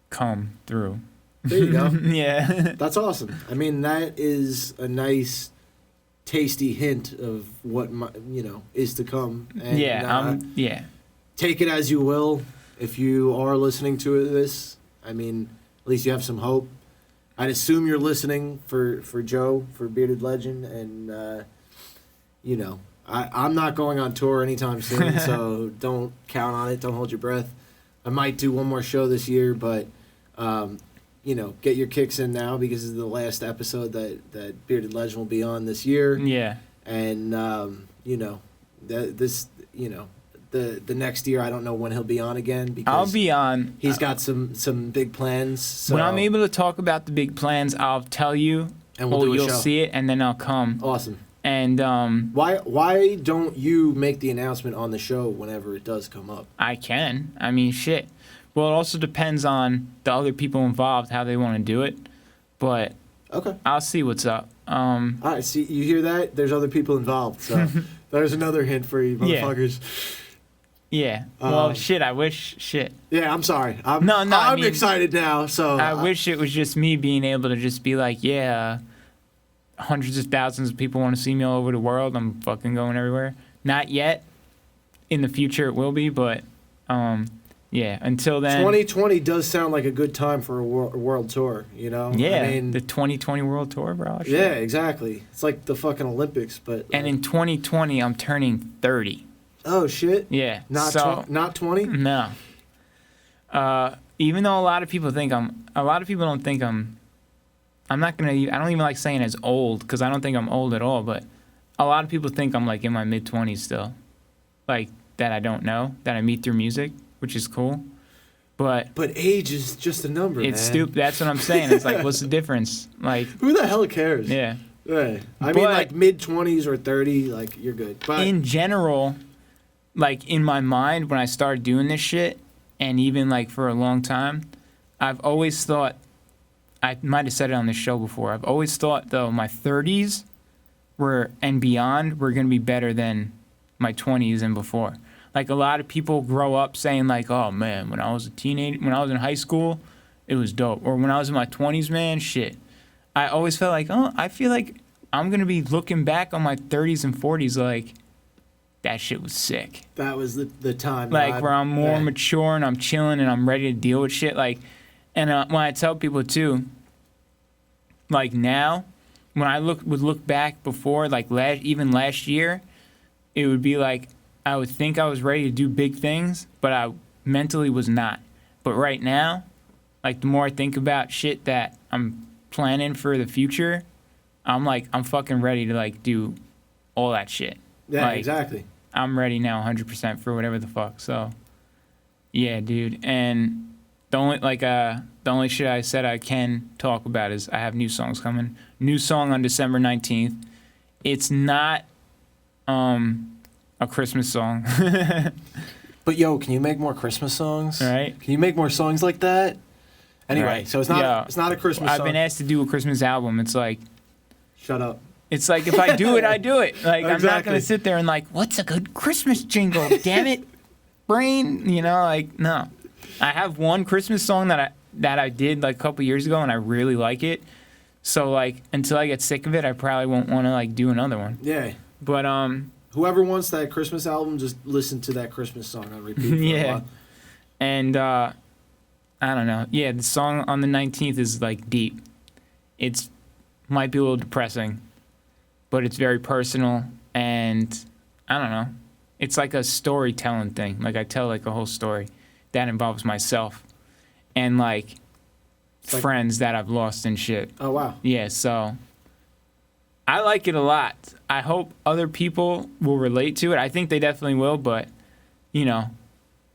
come through. There you go. Yeah. That's awesome. I mean, that is a nice tasty hint of what is to come. And, yeah. Take it as you will. If you are listening to this, I mean, at least you have some hope. I'd assume you're listening for Joe, for Bearded Legend, and I'm not going on tour anytime soon, so don't count on it. Don't hold your breath. I might do one more show this year, but get your kicks in now because this is the last episode that Bearded Legend will be on this year. Yeah. And the next year I don't know when he'll be on again because I'll be on. He's got some big plans. So. When I'm able to talk about the big plans, I'll tell you. And we'll do a you'll show. See it, and then I'll come. Awesome. And why don't you make the announcement on the show whenever it does come up? I can. I mean, shit. Well, it also depends on the other people involved, how they want to do it. But okay, I'll see what's up. All right, see, you hear that? There's other people involved. So there's another hint for you, motherfuckers. Yeah. Well, shit. I wish. Shit. Yeah, I'm sorry. I'm excited now. So I wish it was just me being able to just be like, hundreds of thousands of people want to see me all over the world. I'm fucking going everywhere. Not yet. In the future, it will be, but until then. 2020 does sound like a good time for a world tour, you know? Yeah, I mean, the 2020 World Tour, bro. Shit. Yeah, exactly. It's like the fucking Olympics, but. And in 2020, I'm turning 30. Oh shit! Yeah, not 20. No. Even though a lot of people don't think I'm not gonna. I don't even like saying as old because I don't think I'm old at all. But a lot of people think I'm like in my mid-20s still, like that I don't know that I meet through music, which is cool. But age is just a number. It's man. stupid. That's what I'm saying. It's like, what's the difference? Like, who the hell cares? Yeah. Right. I mean, like mid-20s or 30, like you're good. But in general. Like, in my mind, when I started doing this shit, and even, like, for a long time, I've always thought, I might have said it on this show before, I've always thought, though, my 30s and beyond were going to be better than my 20s and before. Like, a lot of people grow up saying, like, oh, man, when I was a teenager, when I was in high school, it was dope. Or when I was in my 20s, man, shit. I always felt like, I feel like I'm going to be looking back on my 30s and 40s like, that shit was sick. That was the time. Like, where I'm more mature and I'm chilling and I'm ready to deal with shit. Like, and when I tell people, too, like, now, when I would look back before, like, even last year, it would be like, I would think I was ready to do big things, but I mentally was not. But right now, like, the more I think about shit that I'm planning for the future, I'm fucking ready to, like, do all that shit. Yeah, like, exactly. I'm ready now 100% for whatever the fuck. So, yeah, dude. And the only shit I said I can talk about is I have new songs coming. New song on December 19th. It's not a Christmas song. But yo, can you make more Christmas songs? All right. Can you make more songs like that? Anyway, right. so it's not a Christmas song. I've been asked to do a Christmas album. It's like, shut up. It's like, if I do it, I do it. Like, exactly. I'm not going to sit there and like, what's a good Christmas jingle? Damn it, brain. You know, like, no. I have one Christmas song that I did like a couple years ago, and I really like it. So, like, until I get sick of it, I probably won't want to, like, do another one. Yeah. But, whoever wants that Christmas album, just listen to that Christmas song on repeat for a while. And, I don't know. Yeah, the song on the 19th is, like, deep. It's might be a little depressing, but it's very personal, and I don't know. It's like a storytelling thing. Like, I tell, like, a whole story that involves myself and, like, friends that I've lost and shit. Oh, wow. Yeah, so I like it a lot. I hope other people will relate to it. I think they definitely will, but, you know,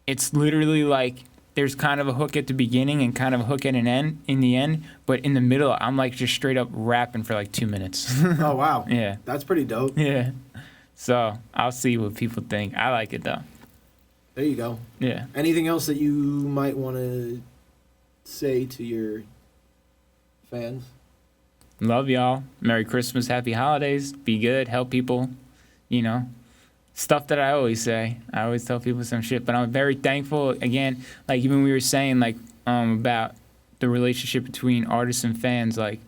it's literally like there's kind of a hook at the beginning and kind of a hook at an end in the end, but in the middle, I'm like just straight up rapping for like 2 minutes. Oh, wow. Yeah. That's pretty dope. Yeah. So I'll see what people think. I like it, though. There you go. Yeah. Anything else that you might want to say to your fans? Love y'all. Merry Christmas. Happy holidays. Be good. Help people. You know, stuff that I always say. I always tell people some shit, but I'm very thankful. Again, like even we were saying, like about the relationship between artists and fans, like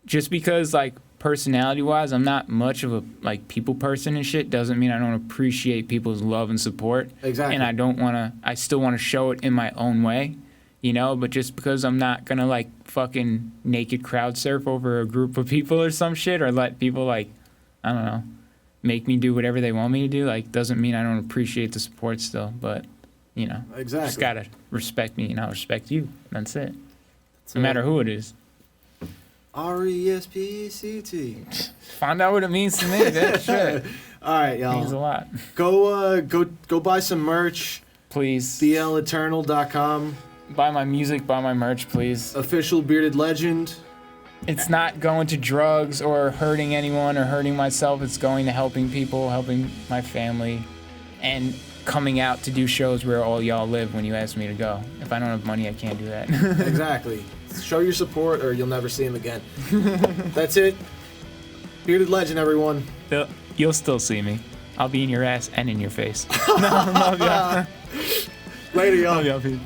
just because like personality-wise, I'm not much of a like people person and shit. Doesn't mean I don't appreciate people's love and support. Exactly. And I still want to show it in my own way, you know. But just because I'm not gonna like fucking naked crowd surf over a group of people or some shit, or let people like, I don't know, make me do whatever they want me to do, like, doesn't mean I don't appreciate the support still. But, you know, Exactly. just gotta respect me and I'll respect you. That's it. No matter who it is. RESPECT. Find out what it means to me. That shit All right, y'all. means a lot. Go buy some merch. Please. BLEternal.com. Buy my music, buy my merch, please. Official Bearded Legend. It's not going to drugs or hurting anyone or hurting myself. It's going to helping people, helping my family, and coming out to do shows where all y'all live when you ask me to go. If I don't have money, I can't do that. Exactly. Show your support or you'll never see him again. That's it. Bearded Legend, everyone. You'll still see me. I'll be in your ass and in your face. No, love ya. Later, y'all. Love y'all, Pete.